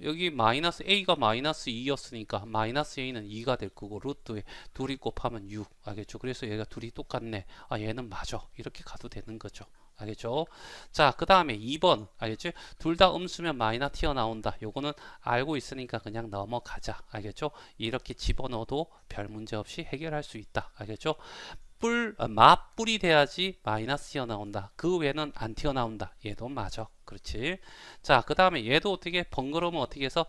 여기 마이너스 A가 마이너스 2였으니까 마이너스 A는 2가 될 거고 루트에 둘이 곱하면 6 알겠죠? 그래서 얘가 둘이 똑같네. 얘는 맞아. 이렇게 가도 되는 거죠. 알겠죠? 자, 그 다음에 2번 알겠죠? 둘 다 음수면 마이너 튀어나온다. 요거는 알고 있으니까 그냥 넘어가자. 알겠죠? 이렇게 집어넣어도 별 문제 없이 해결할 수 있다. 알겠죠? 맞뿔이 돼야지 마이너스 튀어나온다. 그 외에는 안 튀어나온다. 얘도 맞아. 그렇지? 자, 그 다음에 얘도 어떻게 번거로우면 어떻게 해서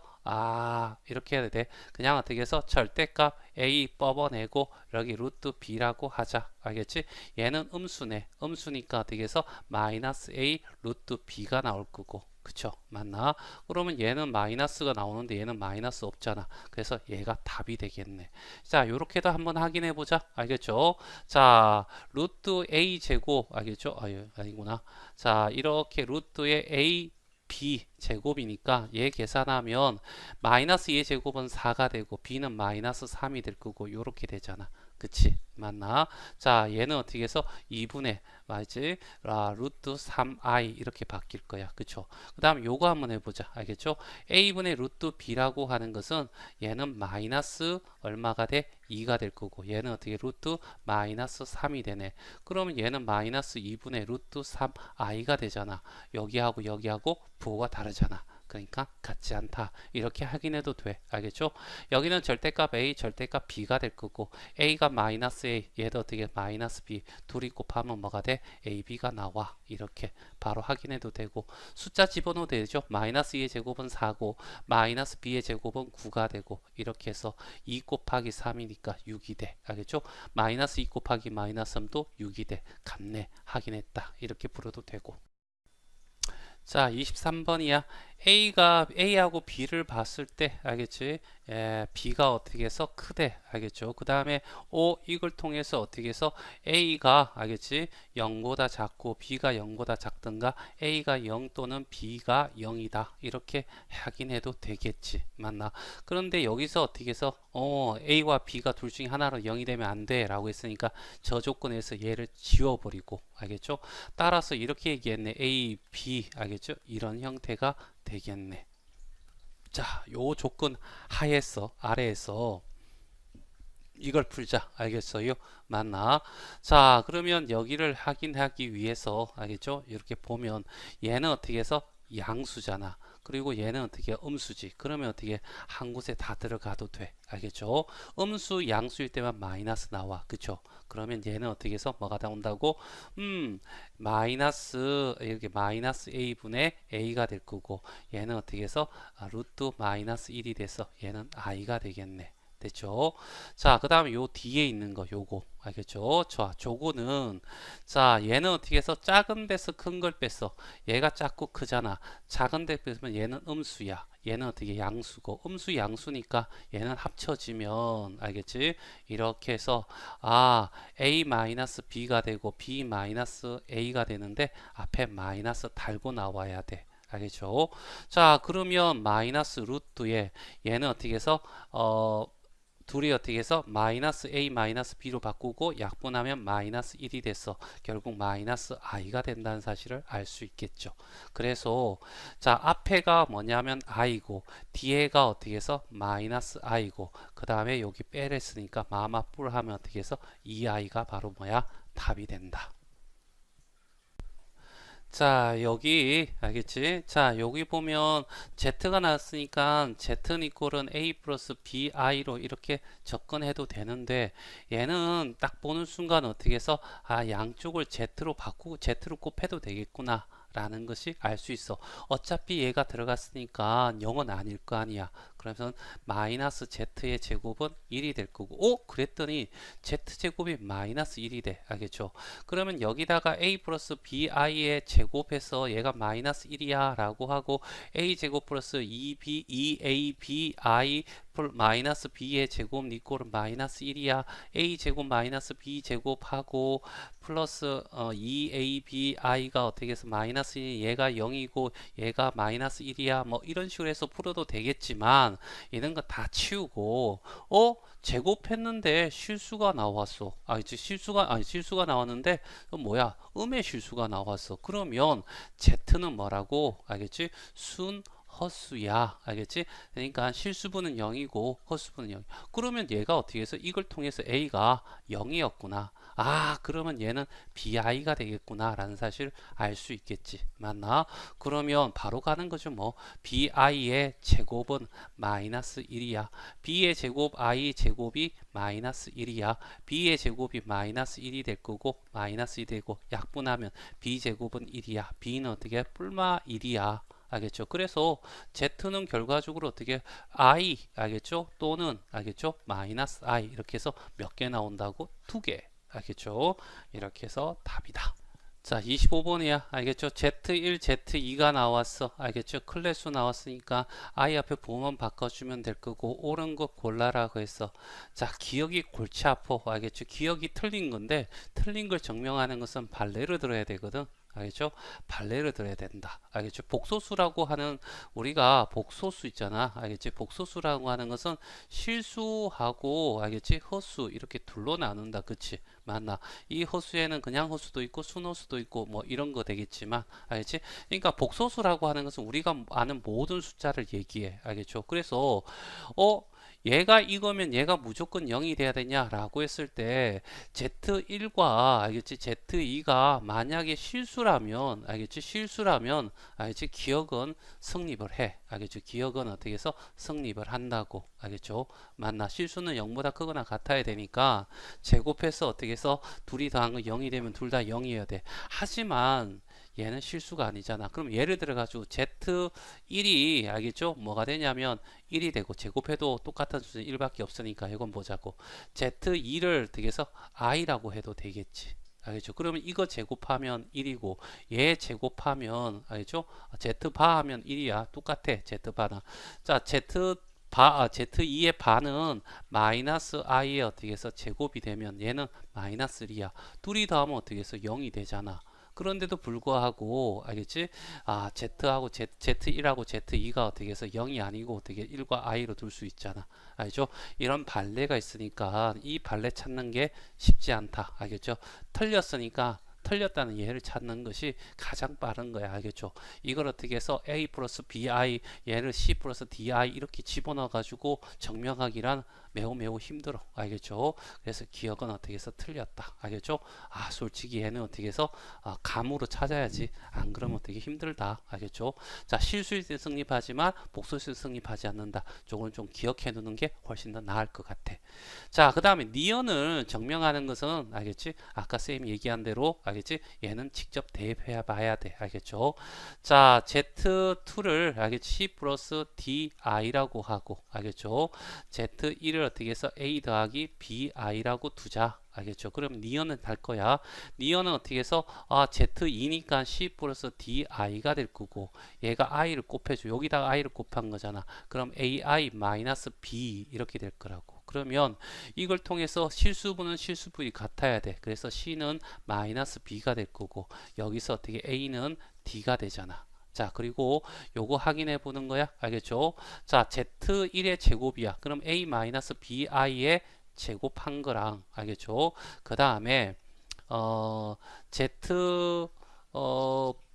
이렇게 해야 돼. 그냥 어떻게 해서 절대값 A 뽑아내고 여기 루트 B라고 하자. 알겠지? 얘는 음수네. 음수니까 어떻게 해서 마이너스 A 루트 B가 나올 거고 그쵸? 맞나? 그러면 얘는 마이너스가 나오는데 얘는 마이너스 없잖아. 그래서 얘가 답이 되겠네. 자, 요렇게도 한번 확인해 보자. 알겠죠? 자, 루트 a 제곱 알겠죠? 아니구나. 자, 이렇게 루트의 a b 제곱이니까 얘 계산하면 마이너스 2의 제곱은 4가 되고 b는 마이너스 3이 될 거고 요렇게 되잖아. 그치? 맞나? 자, 얘는 어떻게 해서 2분의 맞지? 루트 3i 이렇게 바뀔 거야. 그쵸? 그 다음 요거 한번 해보자. 알겠죠? a분의 루트 b라고 하는 것은 얘는 마이너스 얼마가 돼? 2가 될 거고 얘는 어떻게 루트 마이너스 3이 되네. 그러면 얘는 마이너스 2분의 루트 3i가 되잖아. 여기하고 여기하고 부호가 다르잖아. 그러니까 같지 않다. 이렇게 확인해도 돼. 알겠죠? 여기는 절대값 a, 절대값 b가 될 거고 a가 마이너스 a, 얘도 어떻게 마이너스 b 둘이 곱하면 뭐가 돼? ab가 나와. 이렇게 바로 확인해도 되고 숫자 집어넣어도 되죠. 마이너스 2의 제곱은 4고 마이너스 b의 제곱은 9가 되고 이렇게 해서 2 곱하기 3이니까 6이 돼. 알겠죠? 마이너스 2 곱하기 마이너스 3도 6이 돼. 같네. 확인했다. 이렇게 불어도 되고 자, 23번이야. A하고 B를 봤을 때, 알겠지? B가 어떻게 해서 크대. 알겠죠? 그 다음에 이걸 통해서 어떻게 해서 A가, 알겠지? 0보다 작고 B가 0보다 작든가 A가 0 또는 B가 0이다. 이렇게 확인해도 되겠지. 맞나? 그런데 여기서 어떻게 해서, A와 B가 둘 중에 하나로 0이 되면 안 돼. 라고 했으니까 저 조건에서 얘를 지워버리고, 알겠죠? 따라서 이렇게 얘기했네. A, B, 알겠죠? 이런 형태가 되겠네. 자, 요 조건 하에서 아래에서 이걸 풀자. 알겠어요? 맞나? 자, 그러면 여기를 확인하기 위해서 알겠죠? 이렇게 보면 얘는 어떻게 해서 양수잖아. 그리고 얘는 어떻게 음수지. 그러면 어떻게 한 곳에 다 들어가도 돼. 알겠죠? 음수, 양수일 때만 마이너스 나와. 그쵸? 그러면 얘는 어떻게 해서 뭐가 나온다고? 마이너스 이렇게 마이너스 a분의 a가 될 거고 얘는 어떻게 해서 루트 마이너스 1이 돼서 얘는 i가 되겠네. 됐죠? 자, 그 다음에 요 뒤에 있는 거 요거 알겠죠? 자, 저거는 자, 얘는 어떻게 해서 작은 데서 큰 걸 뺐어. 얘가 작고 크잖아. 작은 데 빼면 얘는 음수야. 얘는 어떻게 양수고 음수 양수니까 얘는 합쳐지면 알겠지? 이렇게 해서 a-b가 되고 b-a가 되는데 앞에 마이너스 달고 나와야 돼. 알겠죠? 자, 그러면 마이너스 루트에 얘는 어떻게 해서 둘이 어떻게 해서 마이너스 a 마이너스 b로 바꾸고 약분하면 마이너스 1이 돼서 결국 마이너스 i가 된다는 사실을 알 수 있겠죠. 그래서 자, 앞에가 뭐냐면 i고 뒤에가 어떻게 해서 마이너스 i고 그 다음에 여기 빼랬으니까 마마뿔 하면 어떻게 해서 2i가 바로 뭐야? 답이 된다. 자, 여기 알겠지? 자, 여기 보면 z가 나왔으니까 z는 이꼴은 a 플러스 bi로 이렇게 접근해도 되는데 얘는 딱 보는 순간 어떻게 해서 양쪽을 z로 바꾸고 z로 곱해도 되겠구나 라는 것이 알 수 있어. 어차피 얘가 들어갔으니까 0은 아닐 거 아니야. 그래서 마이너스 z의 제곱은 1이 될 거고 그랬더니 z제곱이 마이너스 1이 돼. 알겠죠? 그러면 여기다가 a 플러스 bi의 제곱해서 얘가 마이너스 1이야 라고 하고 a제곱 플러스 2ab 마이너스 b의 제곱 니꼴은 마이너스 1이야. a제곱 마이너스 b제곱 하고 플러스 2abi가 어떻게 해서 마이너스 1, 얘가 0이고 얘가 마이너스 1이야. 뭐 이런 식으로 해서 풀어도 되겠지만 이런 거 다 치우고 제곱했는데 실수가 나왔어. 실수가 나왔는데 뭐야? 음의 실수가 나왔어. 그러면 z는 뭐라고? 알겠지? 순 허수야. 알겠지? 그러니까 실수분은 0이고 허수분은 0. 그러면 얘가 어떻게 해서 이걸 통해서 a가 0이었구나. 그러면 얘는 bi가 되겠구나 라는 사실을 알 수 있겠지. 맞나? 그러면 바로 가는 거죠. 뭐 bi의 제곱은 마이너스 1이야. b의 제곱 i 제곱이 마이너스 1이야. b의 제곱이 마이너스 1이 될 거고 마이너스 1이 되고 약분하면 b제곱은 1이야. b는 어떻게 뿔마 1이야. 알겠죠? 그래서 z는 결과적으로 어떻게 i 알겠죠? 또는 알겠죠? 마이너스 i 이렇게 해서 몇 개 나온다고? 2개. 알겠죠? 이렇게 해서 답이다. 자, 25번이야. 알겠죠? Z1, Z2가 나왔어. 알겠죠? 클래스 나왔으니까 I 앞에 부호만 바꿔주면 될 거고 옳은 거 골라라고 했어. 자, 기억이 골치 아파. 알겠죠? 기억이 틀린 건데 틀린 걸 증명하는 것은 발레를 들어야 되거든. 알겠죠? 발레를 들어야 된다. 알겠죠? 복소수라고 하는 우리가 복소수 있잖아. 알겠지? 복소수라고 하는 것은 실수하고 알겠지? 허수 이렇게 둘로 나눈다. 그치? 맞나? 이 허수에는 그냥 허수도 있고 순허수도 있고 뭐 이런 거 되겠지만 알겠지? 그러니까 복소수라고 하는 것은 우리가 아는 모든 숫자를 얘기해. 알겠죠? 그래서 어 얘가 이거면 얘가 무조건 0이 돼야 되냐라고 했을 때 Z1과 알겠지? Z2가 만약에 실수라면 알겠지? 실수라면 알겠지? 기억은 성립을 해. 알겠죠? 기억은 어떻게 해서 성립을 한다고. 알겠죠? 맞나? 실수는 0보다 크거나 같아야 되니까 제곱해서 어떻게 해서 둘이 더한 건 0이 되면 둘 다 0이어야 돼. 하지만 얘는 실수가 아니잖아. 그럼 예를 들어 가지고 Z1이 알겠죠? 뭐가 되냐면 1이 되고 제곱해도 똑같은 수는 1밖에 없으니까 이건 보자고. Z2를 득해서 i라고 해도 되겠지. 알겠죠? 그러면 이거 제곱하면 1이고 얘 제곱하면 알겠죠? Z바 하면 1이야. 똑같아. Z바나. 자, Z2의 바는 마이너스 i에 어떻게 해서 제곱이 되면 얘는 마이너스 1이야. 둘이 더하면 어떻게 해서 0이 되잖아. 그런데도 불구하고 알겠지? Z하고 Z1하고 Z2가 어떻게 해서 0이 아니고 어떻게 1과 i로 둘 수 있잖아. 알죠? 이런 발레가 있으니까 이 발레 찾는 게 쉽지 않다. 알겠죠? 틀렸으니까 틀렸다는 예를 찾는 것이 가장 빠른 거야. 알겠죠? 이걸 어떻게 해서 A 플러스 BI 얘를 C 플러스 DI 이렇게 집어넣어 가지고 증명하기란 매우 힘들어. 알겠죠? 그래서 기억은 어떻게 해서 틀렸다. 알겠죠? 솔직히 얘는 어떻게 해서 감으로 찾아야지. 안 그러면 어떻게 힘들다. 알겠죠? 자, 실수일 때 성립하지만 복수일 때 성립하지 않는다. 조금 좀 기억해 두는 게 훨씬 더 나을 것 같아. 자, 그 다음에 니언을 증명하는 것은 알겠지? 아까 쌤이 얘기한 대로 알겠지? 얘는 직접 대입해 봐야 돼. 알겠죠? 자, Z2를 알겠지? C 플러스 DI라고 하고 알겠죠? Z1을 어떻게 해서 A 더하기 BI라고 두자. 알겠죠? 그럼 니언은 달 거야. 니언은 어떻게 해서 Z2니까 C 플러스 DI가 될 거고 얘가 I를 곱해줘. 여기다가 I를 곱한 거잖아. 그럼 AI 마이너스 B 이렇게 될 거라고. 그러면 이걸 통해서 실수분은 실수분이 같아야 돼. 그래서 C는 마이너스 B가 될 거고 여기서 어떻게 A는 D가 되잖아. 자, 그리고 요거 확인해 보는 거야. 알겠죠? 자, Z1의 제곱이야. 그럼 A-BI의 제곱한 거랑 알겠죠? 그 다음에 Z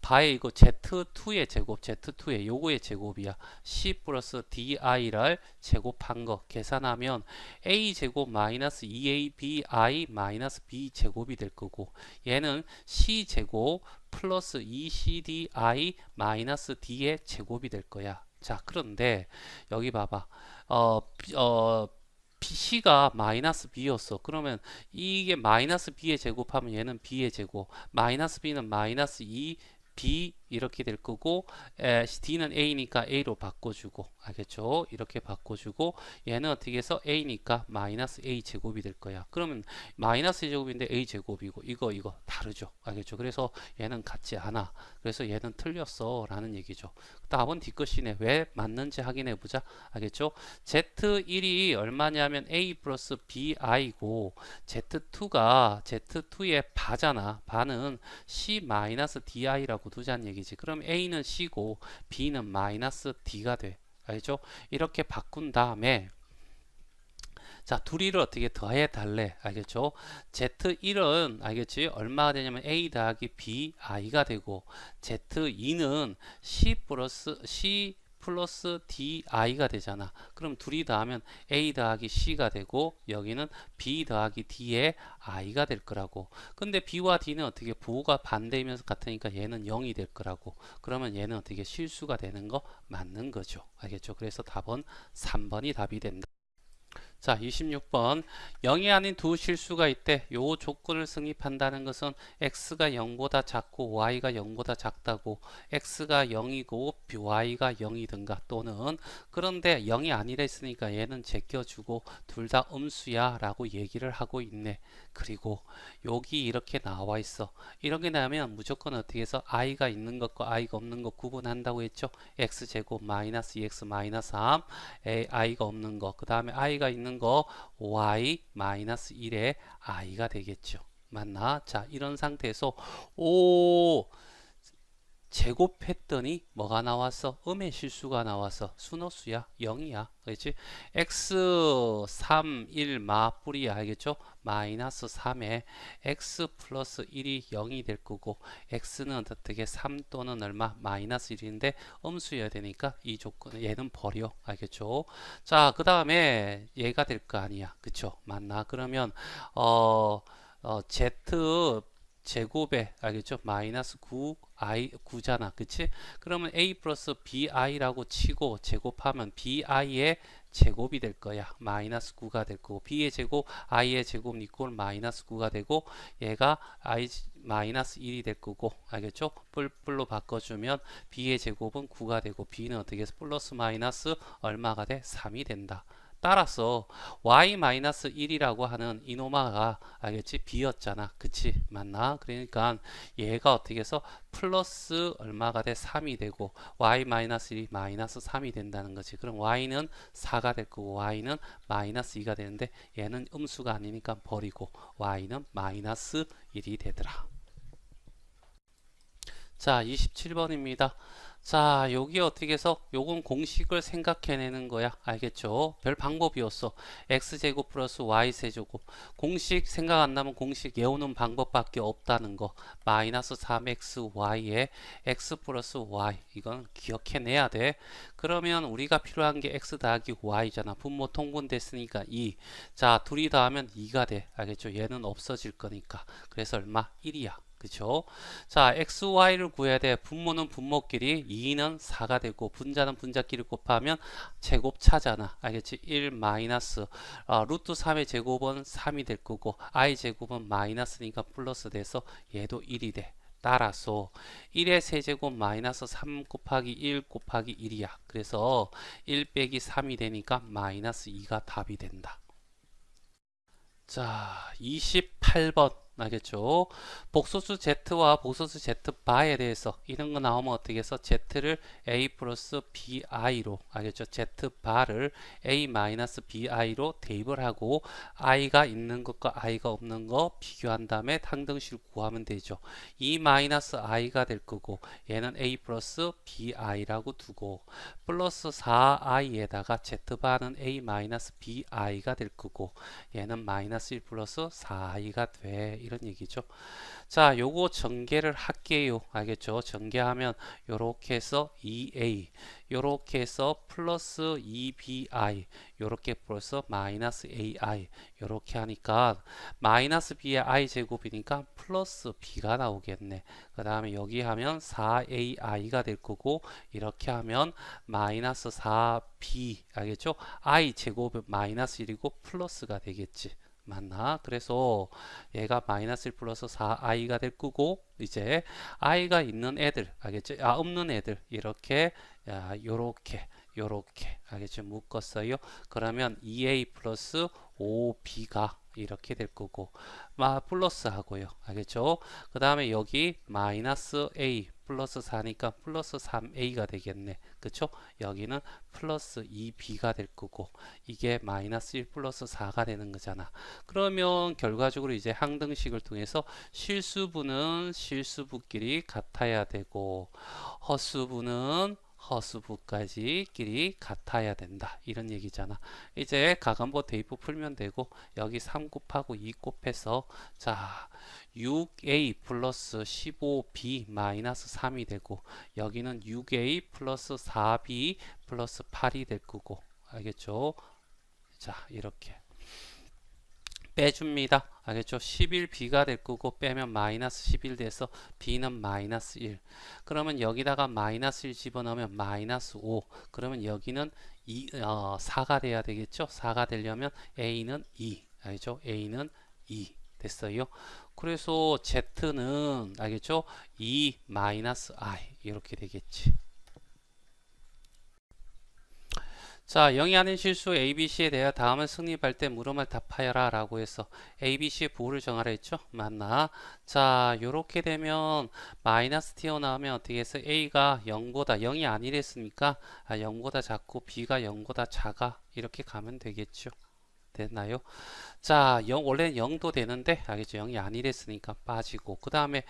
바에 이거 Z2의 제곱, Z2의 요거의 제곱이야. C 플러스 DI를 제곱한 거 계산하면 A 제곱 마이너스 2ABI 마이너스 B 제곱이 될 거고 얘는 C 제곱 플러스 2CDI 마이너스 D의 제곱이 될 거야. 자, 그런데 여기 봐봐. C가 마이너스 B였어. 그러면 이게 마이너스 B의 제곱하면 얘는 B의 제곱, 마이너스 B는 마이너스 2B 이렇게 될 거고 D는 A니까 A로 바꿔주고 알겠죠? 이렇게 바꿔주고 얘는 어떻게 해서 A니까 마이너스 A 제곱이 될 거야. 그러면 마이너스 제곱인데 A 제곱이고 이거 다르죠? 알겠죠? 그래서 얘는 같지 않아. 그래서 얘는 틀렸어 라는 얘기죠. 답은 뒤끝이네. 왜 맞는지 확인해 보자. 알겠죠? Z1이 얼마냐면 A 플러스 BI고 Z2의 바잖아. 바는 C 마이너스 DI라고 두자는 얘기지. 그럼 A는 C고 B는 마이너스 D가 돼. 알죠? 이렇게 바꾼 다음에 자, 둘이를 어떻게 더해 달래. 알겠죠? Z1은 알겠지? 얼마가 되냐면 A 더하기 BI가 되고 Z2는 C 플러스 DI가 되잖아. 그럼 둘이 더하면 A 더하기 C가 되고 여기는 B 더하기 D의 I가 될 거라고. 근데 B와 D는 어떻게 부호가 반대이면서 같으니까 얘는 0이 될 거라고. 그러면 얘는 어떻게 실수가 되는 거 맞는 거죠. 알겠죠? 그래서 답은 3번이 답이 된다. 자, 26번. 0이 아닌 두 실수가 있대. 요 조건을 성립한다는 것은 x가 0보다 작고 y가 0보다 작다고, x가 0이고 y가 0이든가, 또는 그런데 0이 아니라 했으니까 얘는 제껴주고 둘 다 음수야 라고 얘기를 하고 있네. 그리고 여기 이렇게 나와 있어. 이렇게 나면 무조건 어떻게 해서 i가 있는 것과 i가 없는 것 구분한다고 했죠. x제곱 마이너스 2x 마이너스 3, i가 없는 거, 그 다음에 i가 있는 거 y 마이너스 1의 i가 되겠죠. 맞나? 자, 이런 상태에서 오 제곱했더니 뭐가 나왔어? 음의 실수가 나와서 순호수야. 0이야. 그렇지? x 3 1 마뿌리야. 알겠죠? 마이너스 3에 x 플러스 1이 0이 될 거고, x는 어떻게 3 또는 얼마? 마이너스 1인데 음수여야 되니까 이 조건 얘는 버려. 알겠죠? 자, 그 다음에 얘가 될 거 아니야. 그쵸? 맞나? 그러면 z 제곱에, 알겠죠? 마이너스 9i 9잖아. 그치? 그러면 a 플러스 bi라고 치고 제곱하면 bi의 제곱이 될 거야. 마이너스 9가 될 거고, b의 제곱 i의 제곱 이꼴 마이너스 9가 되고, 얘가 i 마이너스 1이 될 거고, 알겠죠? 뿔로 바꿔주면 b의 제곱은 9가 되고, b는 어떻게 해서 플러스 마이너스 얼마가 돼? 3이 된다. 따라서 y-1이라고 하는 이노마가, 알겠지? b였잖아. 그치? 맞나? 그러니까 얘가 어떻게 해서 플러스 얼마가 돼? 3이 되고, y-1이 마이너스 3이 된다는 거지. 그럼 y는 4가 될 거고, y는 마이너스 2가 되는데, 얘는 음수가 아니니까 버리고 y는 마이너스 1이 되더라. 자, 27번입니다. 자, 여기 어떻게 해서 요건 공식을 생각해내는 거야. 알겠죠? 별 방법이 없어. x제곱 플러스 y세제곱. 공식 생각 안 나면 공식 외우는 방법밖에 없다는 거. 마이너스 3xy에 x 플러스 y. 이건 기억해내야 돼. 그러면 우리가 필요한 게 x 더하기 y잖아. 분모 통분됐으니까 2. 자, 둘이 더하면 2가 돼. 알겠죠? 얘는 없어질 거니까. 그래서 얼마? 1이야. 그쵸? 자, x, y를 구해야 돼. 분모는 분모끼리, 2는 4가 되고, 분자는 분자끼리 곱하면 제곱차잖아. 알겠지? 1 마이너스 루트 3의 제곱은 3이 될 거고, i 제곱은 마이너스니까 플러스 돼서 얘도 1이 돼. 따라서 1의 세제곱 마이너스 3 곱하기 1 곱하기 1이야. 그래서 1 빼기 3이 되니까 마이너스 2가 답이 된다. 자, 28번. 알겠죠? 복소수 z와 복소수 z바에 대해서 이런 거 나오면 어떻게 해서 z를 a 플러스 bi로, 알겠죠? z바를 a 마이너스 bi로 대입을 하고 i가 있는 것과 i가 없는 거 비교한 다음에 항등식을 구하면 되죠. 2 마이너스 i가 될 거고, 얘는 a 플러스 bi라고 두고, 플러스 4i에다가 z바는 a 마이너스 bi가 될 거고, 얘는 마이너스 1 플러스 4i가 돼. 이런 얘기죠. 자, 요거 전개를 할게요. 알겠죠? 전개하면 요렇게 해서 2a, 요렇게 해서 플러스 2bi, 요렇게 플러스 마이너스 ai, 요렇게 하니까 마이너스 b의 i 제곱이니까 플러스 b가 나오겠네. 그 다음에 여기 하면 4ai가 될 거고, 이렇게 하면 마이너스 4b, 알겠죠? i 제곱은 마이너스 1이고 플러스가 되겠지. 맞나? 그래서 얘가 마이너스 1 플러스 4i가 될 거고, 이제 i가 있는 애들, 알겠죠? 없는 애들 이렇게, 요렇게 알겠죠? 묶었어요. 그러면 2a 플러스 5b가 이렇게 될 거고, 플러스 하고요. 알겠죠? 그 다음에 여기 마이너스 a 플러스 4니까 플러스 3a가 되겠네. 그쵸? 여기는 플러스 2b가 될 거고, 이게 마이너스 1 플러스 4가 되는 거잖아. 그러면 결과적으로 이제 항등식을 통해서 실수분은 실수분끼리 같아야 되고, 허수분은 허수부까지 끼리 같아야 된다. 이런 얘기잖아. 이제 가감보 대입부 풀면 되고, 여기 3 곱하고 2 곱해서, 자, 6a 플러스 15b 마이너스 3이 되고, 여기는 6a 플러스 4b 플러스 8이 될 거고, 알겠죠? 자, 이렇게 빼줍니다. 알겠죠? 11b가 될 거고 빼면 마이너스 11 돼서 b는 마이너스 1. 그러면 여기다가 마이너스 1 집어넣으면 마이너스 5. 그러면 여기는 4가 돼야 되겠죠? 4가 되려면 a는 2. 알겠죠? a는 2. 됐어요. 그래서 z는 알겠죠? 2 마이너스 i 이렇게 되겠지. 자, 0이 아닌 실수 ABC에 대하여 다음은 승립할 때 물음을 답하여라 라고 해서 ABC의 부호를 정하라 했죠? 맞나? 자, 요렇게 되면 마이너스 튀어나오면 어떻게 해서 A가 0보다 0이 아니랬으니까 0보다 작고 B가 0보다 작아 이렇게 가면 되겠죠? 됐나요? 자, 원래는 0도 되는데, 알겠죠? 0이 아니랬으니까 빠지고. 그 다음에,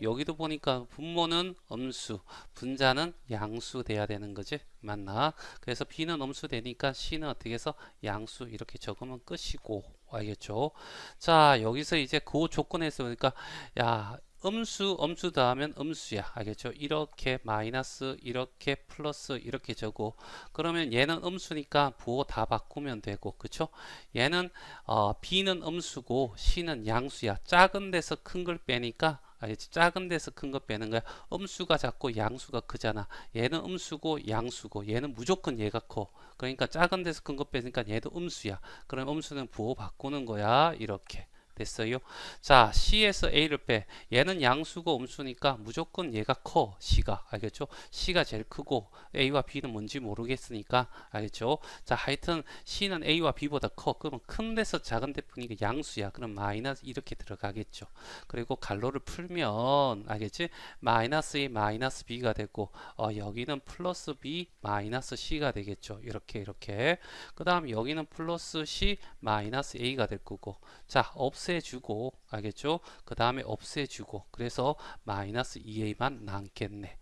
여기도 보니까 분모는 음수, 분자는 양수 돼야 되는 거지? 맞나? 그래서 B는 음수 되니까 C는 어떻게 해서 양수 이렇게 적으면 끝이고. 알겠죠? 자, 여기서 이제 그 조건에서 보니까, 야, 음수 더하면 음수야. 알겠죠? 이렇게 마이너스, 이렇게 플러스, 이렇게 적고. 그러면 얘는 음수니까 부호 다 바꾸면 되고. 그쵸? 얘는 B는 음수고 C는 양수야. 작은 데서 큰 걸 빼니까 알겠지? 작은 데서 큰 거 빼는 거야. 음수가 작고 양수가 크잖아. 얘는 음수고 양수고 얘는 무조건 얘가 커. 그러니까 작은 데서 큰 거 빼니까 얘도 음수야. 그럼 음수는 부호 바꾸는 거야. 이렇게. 됐어요? 자, C에서 A를 빼. 얘는 양수고 음수니까 무조건 얘가 커. C가. 알겠죠? C가 제일 크고 A와 B는 뭔지 모르겠으니까. 알겠죠? 자, 하여튼 C는 A와 B보다 커. 그러면 큰 데서 작은 데 뿐이니까 양수야. 그럼 마이너스 이렇게 들어가겠죠. 그리고 갈로를 풀면 알겠지? 마이너스 A 마이너스 B가 되고 여기는 플러스 B 마이너스 C가 되겠죠. 이렇게. 그 다음 여기는 플러스 C 마이너스 A가 될 거고. 자, 없애주고 알겠죠? 그 다음에 없애주고 그래서 마이너스 2a만 남겠네.